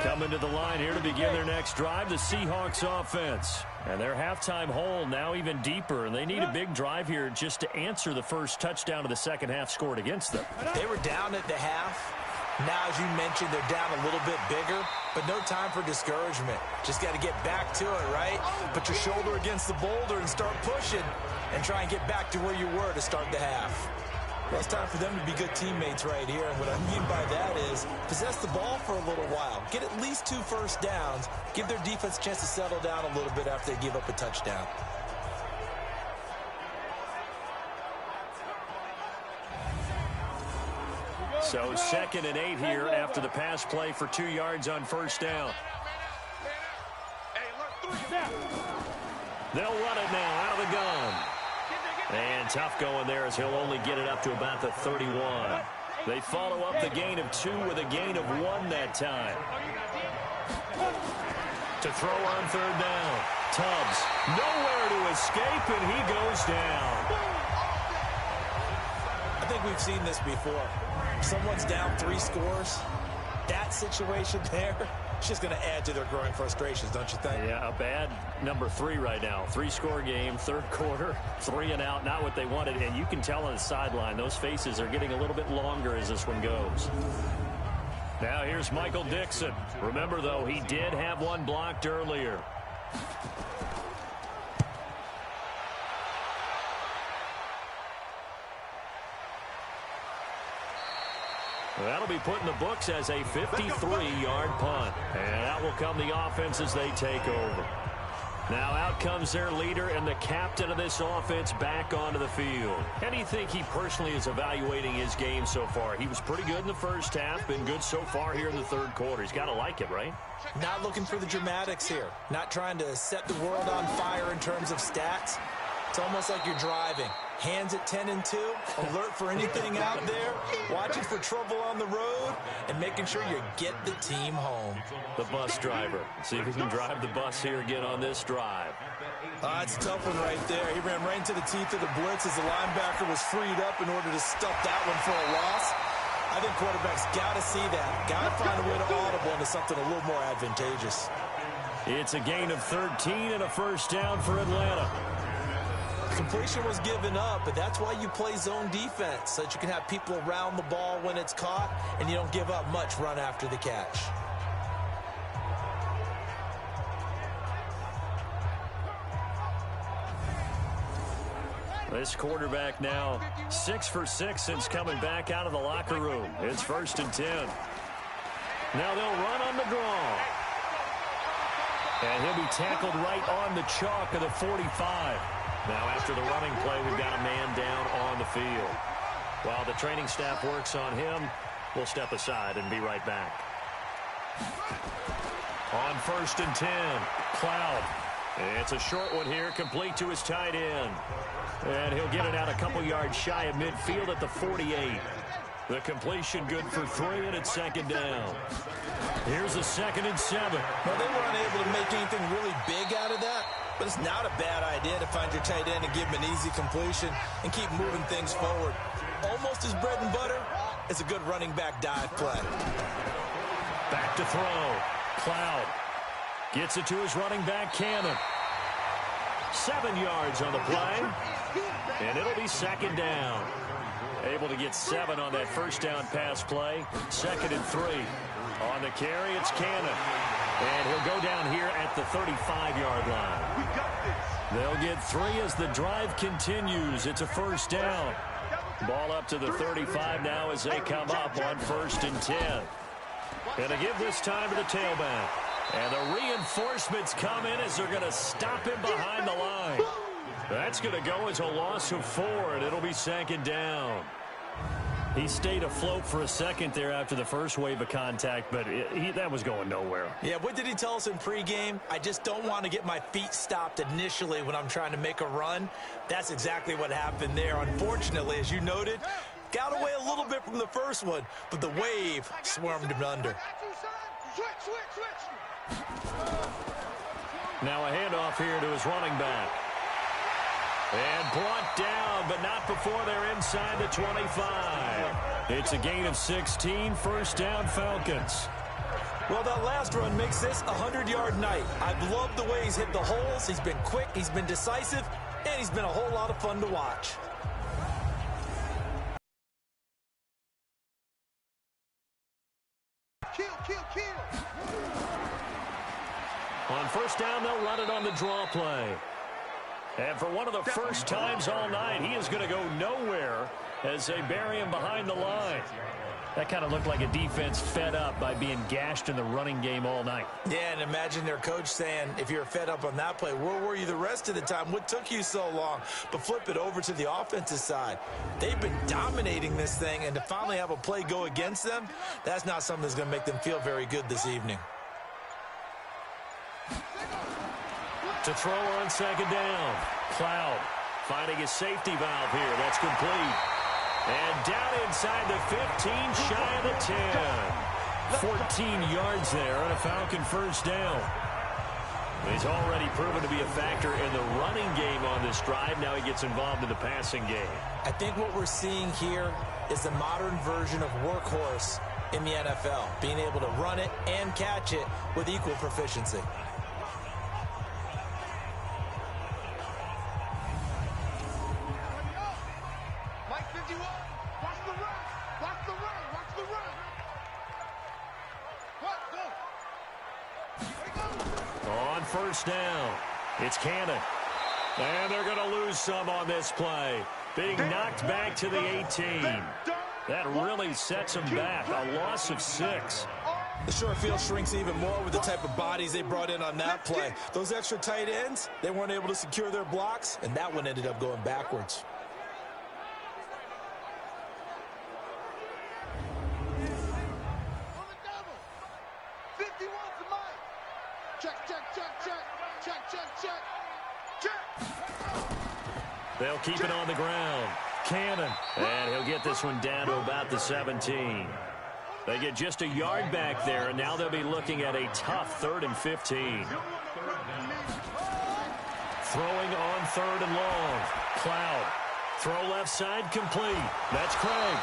Coming to the line here to begin their next drive, the Seahawks offense. And their halftime hole now even deeper, and they need a big drive here just to answer the first touchdown of the second half scored against them. They were down at the half. Now, as you mentioned, they're down a little bit bigger, but no time for discouragement. Just got to get back to it, right? Put your shoulder against the boulder and start pushing and try and get back to where you were to start the half. Well, it's time for them to be good teammates right here, and what I mean by that is possess the ball for a little while. Get at least 2 first downs. Give their defense a chance to settle down a little bit after they give up a touchdown. So 2nd and 8 here after the pass play for 2 yards on first down. They'll run it now out of the gun. And tough going there as he'll only get it up to about the 31. They follow up the gain of 2 with a gain of 1 that time. To throw on 3rd down. Tubbs nowhere to escape, and he goes down. I think we've seen this before. Someone's down 3 scores. That situation there, it's just going to add to their growing frustrations, don't you think? Yeah, a bad number 3 right now. 3-score game, third quarter, 3 and out, not what they wanted. And you can tell on the sideline, those faces are getting a little bit longer as this one goes. Now here's Michael Dixon. Remember, though, he did have 1 blocked earlier. That'll be put in the books as a 53-yard punt. And out will come the offense as they take over. Now out comes their leader and the captain of this offense back onto the field. How do you think he personally is evaluating his game so far? He was pretty good in the first half, been good so far here in the third quarter. He's got to like it, right? Not looking for the dramatics here. Not trying to set the world on fire in terms of stats. It's almost like you're driving. Hands at 10 and 2, alert for anything out there, watching for trouble on the road, and making sure you get the team home. The bus driver. See if he can drive the bus here again on this drive. It's a tough one right there. He ran right into the teeth of the blitz as the linebacker was freed up in order to stuff that one for a loss. I think quarterbacks got to see that. Got to find a way to audible into something a little more advantageous. It's a gain of 13 and a first down for Atlanta. Completion was given up, but that's why you play zone defense, so that you can have people around the ball when it's caught, and you don't give up much run after the catch. This quarterback now 6 for 6 since coming back out of the locker room. It's 1st and 10. Now they'll run on the draw. And he'll be tackled right on the chalk of the 45. Now after the running play, we've got a man down on the field. While the training staff works on him, we'll step aside and be right back. On 1st and 10, Cloud. It's a short one here, complete to his tight end. And he'll get it out a couple yards shy of midfield at the 48. The completion good for 3, and it's 2nd down. Here's a 2nd and 7. Well, they weren't able to make anything really big out of that, but it's not a bad idea to find your tight end and give him an easy completion and keep moving things forward. Almost as bread and butter as a good running back dive play. Back to throw. Cloud gets it to his running back, Cannon. 7 yards on the play, and it'll be 2nd down. Able to get 7 on that first down pass play. 2nd and 3. On the carry, it's Cannon. And he'll go down here at the 35-yard line. They'll get 3 as the drive continues. It's a first down. Ball up to the 35 now as they come up on 1st and 10. And to give this time to the tailback. And the reinforcements come in as they're going to stop him behind the line. That's going to go as a loss of 4, and it'll be 2nd down. He stayed afloat for a second there after the first wave of contact, but that was going nowhere. Yeah, what did he tell us in pregame? I just don't want to get my feet stopped initially when I'm trying to make a run. That's exactly what happened there. Unfortunately, as you noted, got away a little bit from the first one, but the wave swarmed him under. Now a handoff here to his running back. And brought down, but not before they're inside the 25. It's a gain of 16, first down Falcons. Well, that last run makes this a 100-yard night. I've loved the way he's hit the holes. He's been quick, he's been decisive, and he's been a whole lot of fun to watch. Kill. On first down, they'll run it on the draw play. And for one of the first times all night, he is going to go nowhere as they bury him behind the line. That kind of looked like a defense fed up by being gashed in the running game all night. Yeah, and imagine their coach saying, if you're fed up on that play, where were you the rest of the time? What took you so long? But flip it over to the offensive side. They've been dominating this thing, and to finally have a play go against them, that's not something that's going to make them feel very good this evening. To throw on 2nd down. Cloud finding his safety valve here. That's complete. And down inside the 15, shy of the 10. 14 yards there on a Falcon first down. He's already proven to be a factor in the running game on this drive. Now he gets involved in the passing game. I think what we're seeing here is the modern version of workhorse in the NFL, being able to run it and catch it with equal proficiency. First down. It's Cannon. And they're going to lose some on this play. Being knocked back to the 18. That really sets them back. A loss of 6. The short field shrinks even more with the type of bodies they brought in on that play. Those extra tight ends, they weren't able to secure their blocks, and that one ended up going backwards. They'll keep it on the ground. Cannon. And he'll get this one down to about the 17. They get just a yard back there, and now they'll be looking at a tough 3rd and 15. Throwing on 3rd and long. Cloud. Throw left side complete. That's Craig.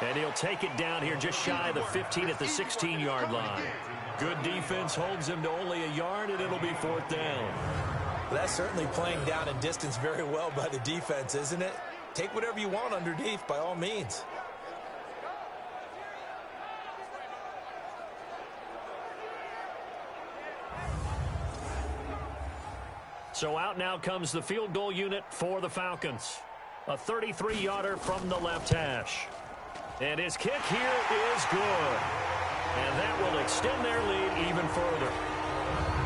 And he'll take it down here just shy of the 15 at the 16-yard line. Good defense holds him to only a yard, and it'll be 4th down. Well, that's certainly playing down in distance very well by the defense, isn't it? Take whatever you want underneath, by all means. So out now comes the field goal unit for the Falcons. A 33-yarder from the left hash. And his kick here is good. And that will extend their lead even further.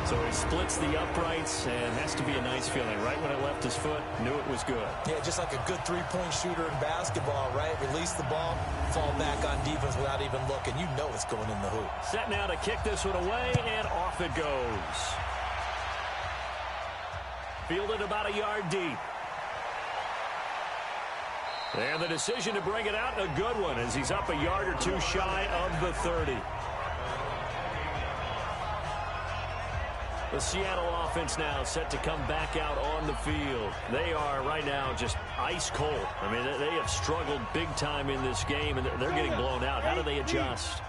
So he splits the uprights, and has to be a nice feeling. Right when it left his foot, knew it was good. Yeah, just like a good three-point shooter in basketball, right? Release the ball, fall back on defense without even looking. You know it's going in the hoop. Set now to kick this one away, and off it goes. Fielded about a yard deep. And the decision to bring it out, a good one, as he's up a yard or two shy of the 30. The Seattle offense now set to come back out on the field. They are right now just ice cold. I mean, they have struggled big time in this game, and they're getting blown out. How do they adjust?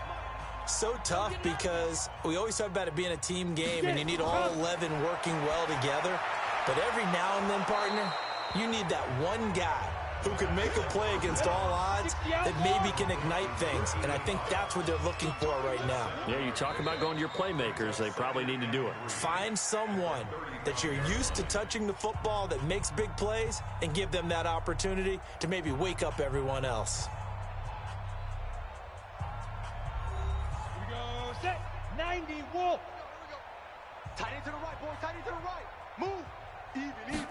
So tough, because we always talk about it being a team game, and you need all 11 working well together. But every now and then, partner, you need that one guy who can make a play against all odds that maybe can ignite things. And I think that's what they're looking for right now. Yeah, you talk about going to your playmakers. They probably need to do it. Find someone that you're used to touching the football that makes big plays and give them that opportunity to maybe wake up everyone else. Here we go. Set. 90, Wolf. Tight end to the right, boys. Tight end to the right. Move. Even.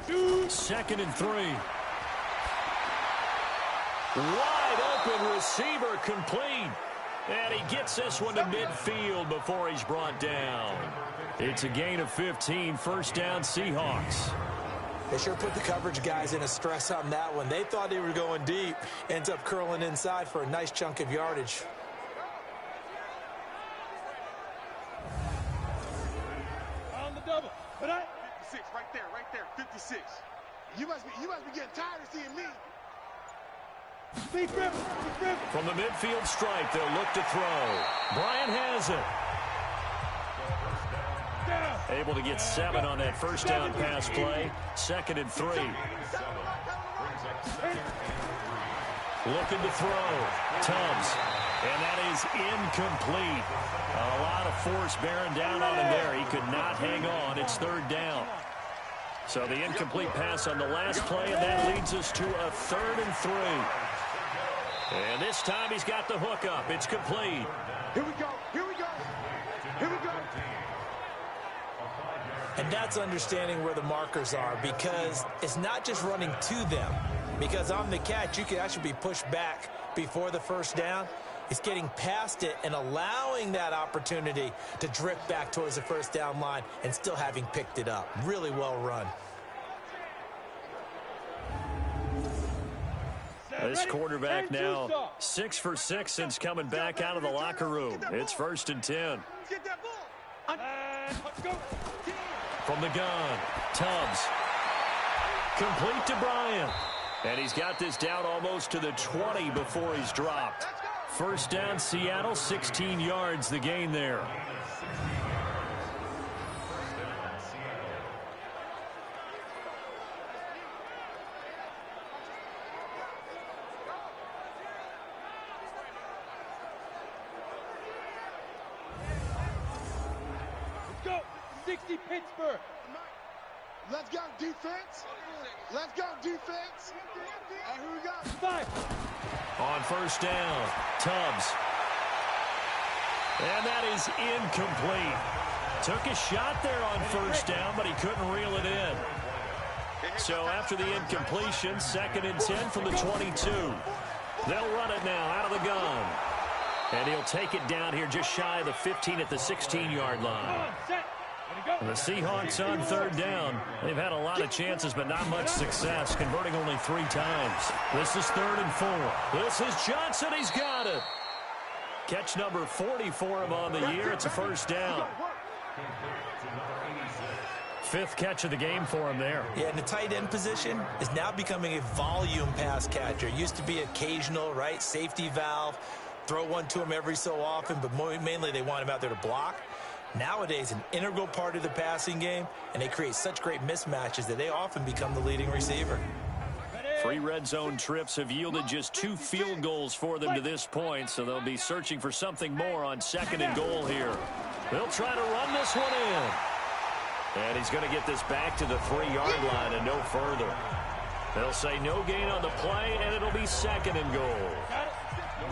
2nd and 3. Wide open receiver complete. And he gets this one to midfield before he's brought down. It's a gain of 15, 1st down Seahawks. They sure put the coverage guys in a stress on that one. They thought they were going deep. Ends up curling inside for a nice chunk of yardage. On the double. But 56, right there, 56. You must be getting tired of seeing me. From the midfield stripe, they'll look to throw. Bryant has it. Able to get 7 on that 1st down pass play. 2nd and 3. Looking to throw. Tubbs. And that is incomplete. A lot of force bearing down on him there. He could not hang on. It's 3rd down. So the incomplete pass on the last play, and that leads us to a 3rd and 3. And this time he's got the hook up. It's complete. Here we go. Here we go. Here we go. And that's understanding where the markers are, because it's not just running to them. Because on the catch, you can actually be pushed back before the 1st down. It's getting past it and allowing that opportunity to drift back towards the 1st down line and still having picked it up. Really well run. This quarterback now 6 for 6 since coming back out of the locker room. It's 1st and 10. Get that ball. Let's go. From the gun, Tubbs. Complete to Bryant. And he's got this down almost to the 20 before he's dropped. 1st down, Seattle, 16 yards the gain there. Let's go. 60 Pittsburgh. Let's go, defense. Let's go, defense. Here we go. 5. On first down, Tubbs. And that is incomplete. Took a shot there on first down, but he couldn't reel it in. So after the incompletion, 2nd and 10 from the 22. They'll run it now out of the gun. And he'll take it down here just shy of the 15 at the 16-yard line. And the Seahawks on 3rd down. They've had a lot of chances, but not much success, converting only 3 times. This is 3rd and 4. This is Johnson. He's got it. Catch number 40 for him on the year. It's a first down. 5th catch of the game for him there. Yeah, and the tight end position is now becoming a volume pass catcher. It used to be occasional, right? Safety valve. Throw one to him every so often, but mainly they want him out there to block. Nowadays, an integral part of the passing game, and they create such great mismatches that they often become the leading receiver. 3 red zone trips have yielded just 2 field goals for them to this point, so they'll be searching for something more on 2nd and goal here. They'll try to run this one in. And he's going to get this back to the 3-yard line and no further. They'll say no gain on the play, and it'll be 2nd and goal.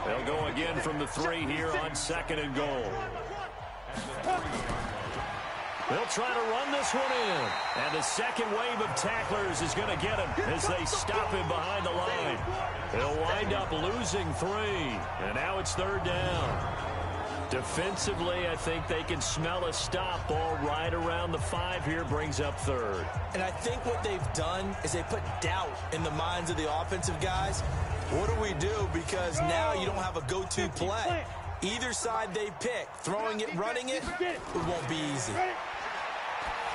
They'll go again from the 3 here on 2nd and goal. They'll try to run this one in. And the second wave of tacklers is going to get him as they stop him behind the line. They'll wind up losing 3. And now it's 3rd down. Defensively, I think they can smell a stop. Ball right around the 5 here, brings up 3rd. And I think what they've done is they put doubt in the minds of the offensive guys. What do we do? Because now you don't have a go-to play. Either side they pick, throwing it, running it, it won't be easy.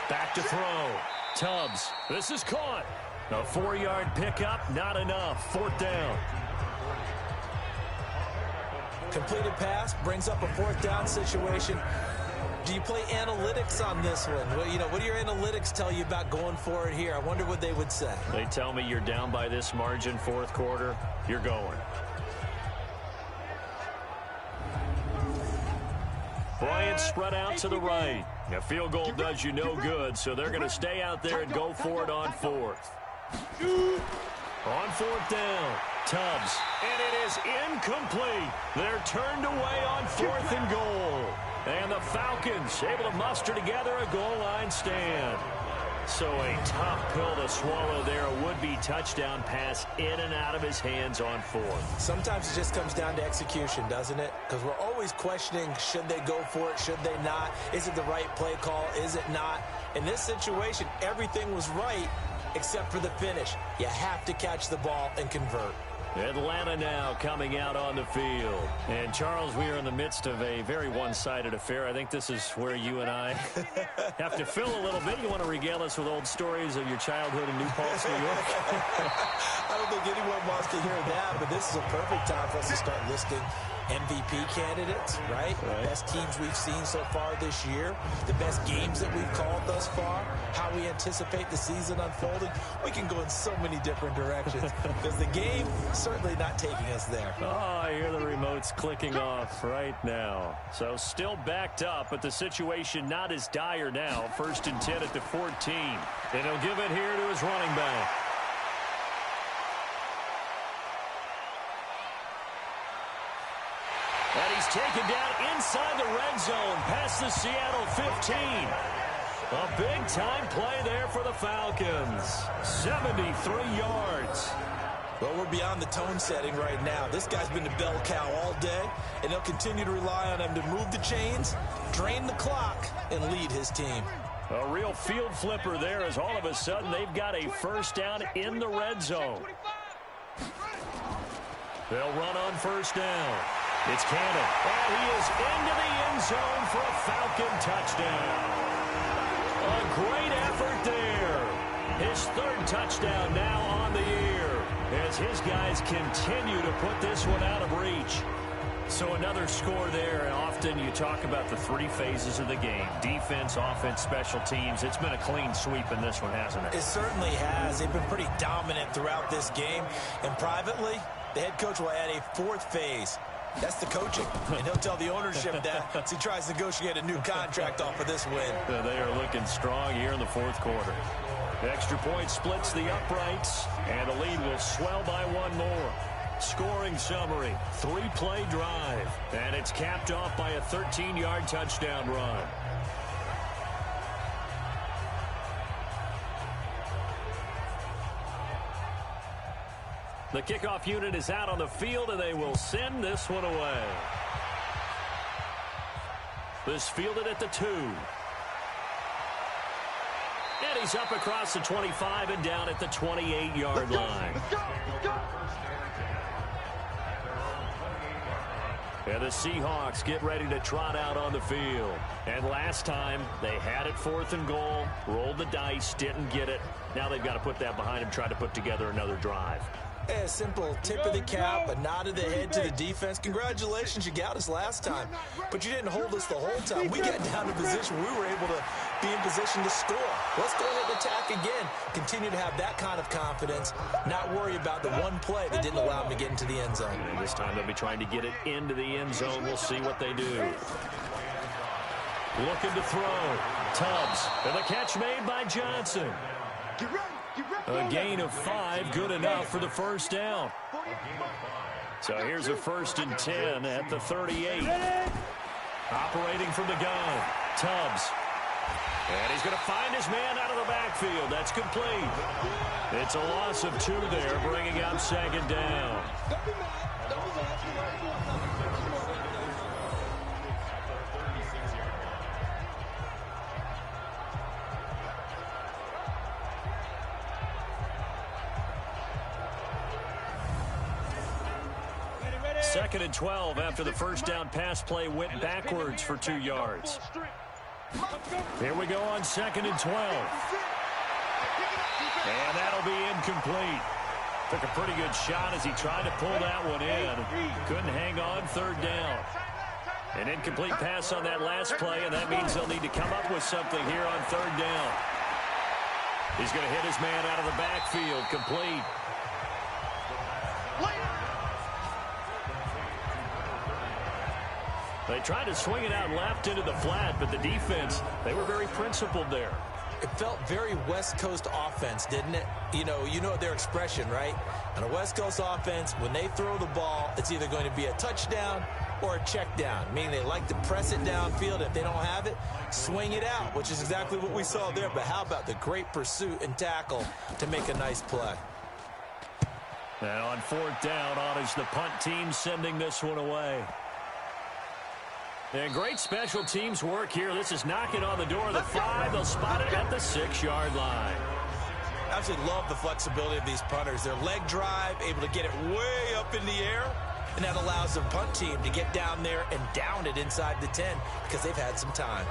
Back to throw. Tubbs. This is caught. A 4-yard pickup, not enough. 4th down. Completed pass brings up a 4th down situation. Do you play analytics on this one? Well, what do your analytics tell you about going for it here? I wonder what they would say. They tell me you're down by this margin, 4th quarter. You're going. Bryant spread out to the right. A field goal does you no good, so they're going to stay out there and go for it on 4th. On 4th down, Tubbs. And it is incomplete. They're turned away on 4th and goal. And the Falcons able to muster together a goal line stand. So a tough pill to swallow there. A would-be touchdown pass in and out of his hands on 4th. Sometimes it just comes down to execution, doesn't it? Because we're always questioning, should they go for it, should they not? Is it the right play call, is it not? In this situation, everything was right except for the finish. You have to catch the ball and convert. Atlanta now coming out on the field. And, Charles, we are in the midst of a very one-sided affair. I think this is where you and I have to fill a little bit. You want to regale us with old stories of your childhood in New Paltz, New York? I don't think anyone wants to hear that, but this is a perfect time for us to start listing MVP candidates, right? Best teams we've seen so far this year, the best games that we've called thus far, how we anticipate the season unfolding. We can go in so many different directions because the game certainly not taking us there. Oh, I hear the remotes clicking off right now. So still backed up, but the situation not as dire now. 1st and 10 at the 14. And he'll give it here to his running back. And he's taken down inside the red zone past the Seattle 15. A big-time play there for the Falcons. 73 yards. Well, we're beyond the tone setting right now. This guy's been the bell cow all day, and they'll continue to rely on him to move the chains, drain the clock, and lead his team. A real field flipper there as all of a sudden they've got a 1st down in the red zone. They'll run on 1st down. It's Cannon, and he is into the end zone for a Falcon touchdown. A great effort there. His 3rd touchdown now on the year as his guys continue to put this one out of reach. So another score there, and often you talk about the 3 phases of the game. Defense, offense, special teams. It's been a clean sweep in this one, hasn't it? It certainly has. They've been pretty dominant throughout this game. And privately, the head coach will add a 4th phase. That's the coaching, and he'll tell the ownership that as he tries to negotiate a new contract off of this win. They are looking strong here in the 4th quarter. The extra point splits the uprights, and the lead will swell by 1 more. Scoring summary, 3-play drive, and it's capped off by a 13-yard touchdown run. The kickoff unit is out on the field, and they will send this one away. This fielded at the 2. And he's up across the 25 and down at the 28-yard line. And the Seahawks get ready to trot out on the field. And last time, they had it 4th and goal, rolled the dice, didn't get it. Now they've got to put that behind them, try to put together another drive. A simple tip of the cap, a nod of the head to the defense. Congratulations, you got us last time, but you didn't hold us the whole time. We got down to position we were able to be in position to score. Let's go ahead and attack again. Continue to have that kind of confidence, not worry about the one play that didn't allow them to get into the end zone. And this time they'll be trying to get it into the end zone. We'll see what they do. Looking to throw. Tubbs, and the catch made by Johnson. A gain of 5, good enough for the first down. So here's a 1st and 10 at the 38. Operating from the gun, Tubbs. And he's going to find his man out of the backfield. That's complete. It's a loss of 2 there, bringing up 2nd down. Second and 12 after the first down pass play went backwards for 2 yards. Here we go on 2nd and 12. And that'll be incomplete. Took a pretty good shot as he tried to pull that one in. Couldn't hang on 3rd down. An incomplete pass on that last play, and that means they'll need to come up with something here on 3rd down. He's going to hit his man out of the backfield, complete. They tried to swing it out left into the flat, but the defense, they were very principled there. It felt very West Coast offense, didn't it? You know their expression, right? On a West Coast offense, when they throw the ball, it's either going to be a touchdown or a check down, meaning they like to press it downfield. If they don't have it, swing it out, which is exactly what we saw there. But how about the great pursuit and tackle to make a nice play? And on 4th down, on is the punt team sending this one away. And great special teams work here. This is knocking on the door of the 5. They'll spot it at the 6-yard line. Absolutely love the flexibility of these punters. Their leg drive, able to get it way up in the air, and that allows the punt team to get down there and down it inside the 10 because they've had some time.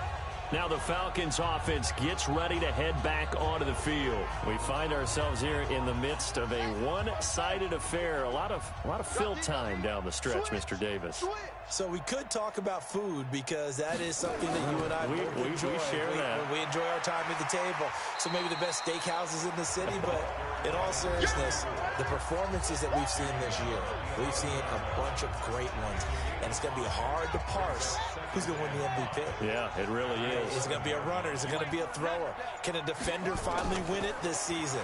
Now the Falcons offense gets ready to head back onto the field. We find ourselves here in the midst of a one-sided affair. A lot of fill time down the stretch, Mr. Davis. So we could talk about food because that is something that you and I we share that. We enjoy our time at the table. So maybe the best steakhouses in the city, but in all seriousness, the performances that we've seen this year, we've seen a bunch of great ones. And it's going to be hard to parse who's going to win the MVP. Yeah, it really is. Is it going to be a runner? Is it going to be a thrower? Can a defender finally win it this season?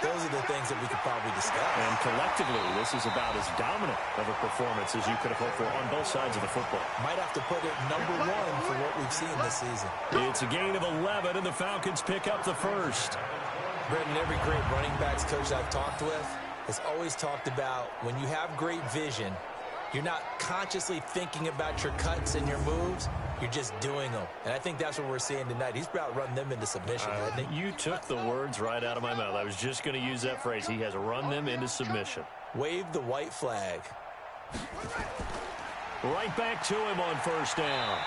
Those are the things that we could probably discuss. And collectively, this is about as dominant of a performance as you could have hoped for on both sides of the football. Might have to put it number 1 for what we've seen this season. It's a gain of 11, and the Falcons pick up the first. Brendan, every great running backs coach I've talked with has always talked about when you have great vision, you're not consciously thinking about your cuts and your moves. You're just doing them. And I think that's what we're seeing tonight. He's about run them into submission, hasn't he? You took the words right out of my mouth. I was just going to use that phrase. He has run them into submission. Wave the white flag. Right back to him on 1st down.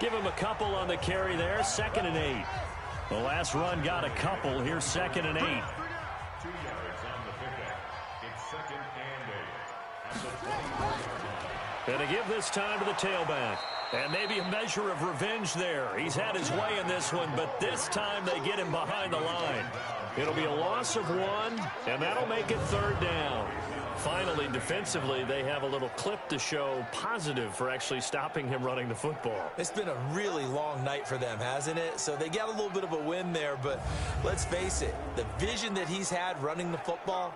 Give him a couple on the carry there. 2nd and 8. The last run got a couple. Here's 2nd and 8. 2 yards on the pickup. It's 2nd and 8. At the 20. And to give this time to the tailback. And maybe a measure of revenge there. He's had his way in this one, but this time they get him behind the line. It'll be a loss of 1, and that'll make it 3rd down. Finally, defensively, they have a little clip to show positive for actually stopping him running the football. It's been a really long night for them, hasn't it? So they got a little bit of a win there, but let's face it, the vision that he's had running the football,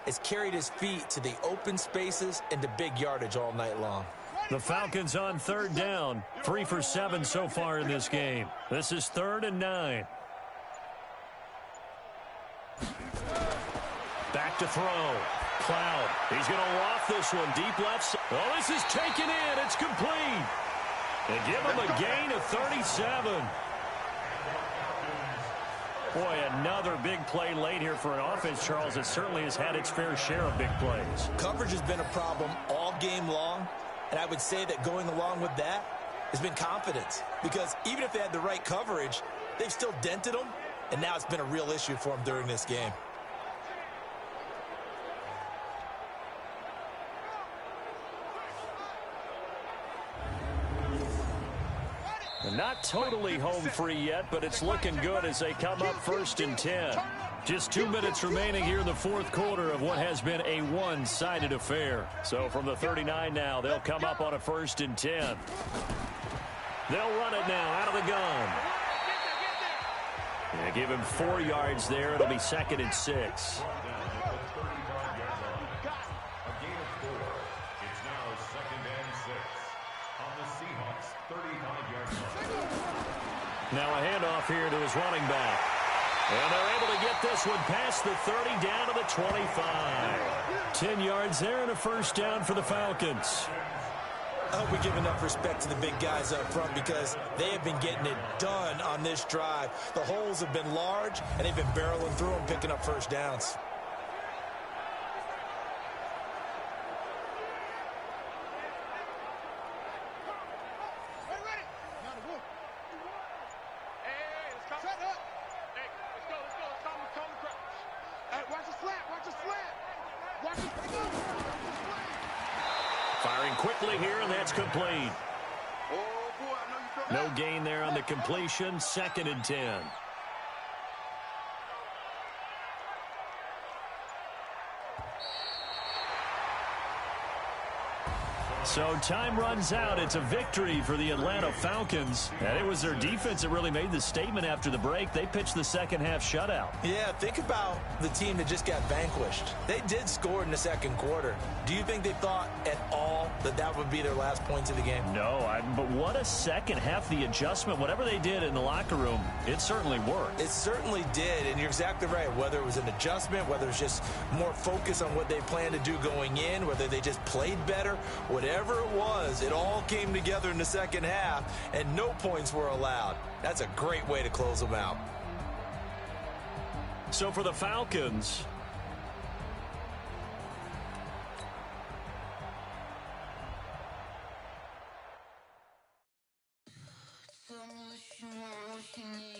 has carried his feet to the open spaces and to big yardage all night long. The Falcons on third down. 3 for 7 so far in this game. This is 3rd and 9. Back to throw. Cloud. He's going to loft this one deep left. Oh, this is taken in. It's complete. They give him a gain of 37. Boy, another big play late here for an offense, Charles. It certainly has had its fair share of big plays. Coverage has been a problem all game long, and I would say that going along with that has been confidence. Because even if they had the right coverage, they've still dented them, and now it's been a real issue for them during this game. Not totally home free yet, but it's looking good as they come up 1st and 10. Just 2 minutes remaining here in the 4th quarter of what has been a one-sided affair. So from the 39 now, they'll come up on a 1st and 10. They'll run it now out of the gun. They give him 4 yards there. It'll be 2nd and 6. Now a handoff here to his running back. And they're able to get this one past the 30 down to the 25. 10 yards there and a 1st down for the Falcons. I hope we give enough respect to the big guys up front because they have been getting it done on this drive. The holes have been large, and they've been barreling through them, picking up 1st downs. Firing quickly here, and that's complete. No gain there on the completion. 2nd and 10. So time runs out. It's a victory for the Atlanta Falcons. And it was their defense that really made the statement after the break. They pitched the second-half shutout. Yeah, think about the team that just got vanquished. They did score in the 2nd quarter. Do you think they thought at all that that would be their last points of the game? No, but what a second half. The adjustment, whatever they did in the locker room, it certainly worked. It certainly did, and you're exactly right. Whether it was an adjustment, whether it was just more focus on what they planned to do going in, whether they just played better, whatever it was, it all came together in the 2nd half, and no points were allowed. That's a great way to close them out. So for the Falcons, Tell me what you want, what you need.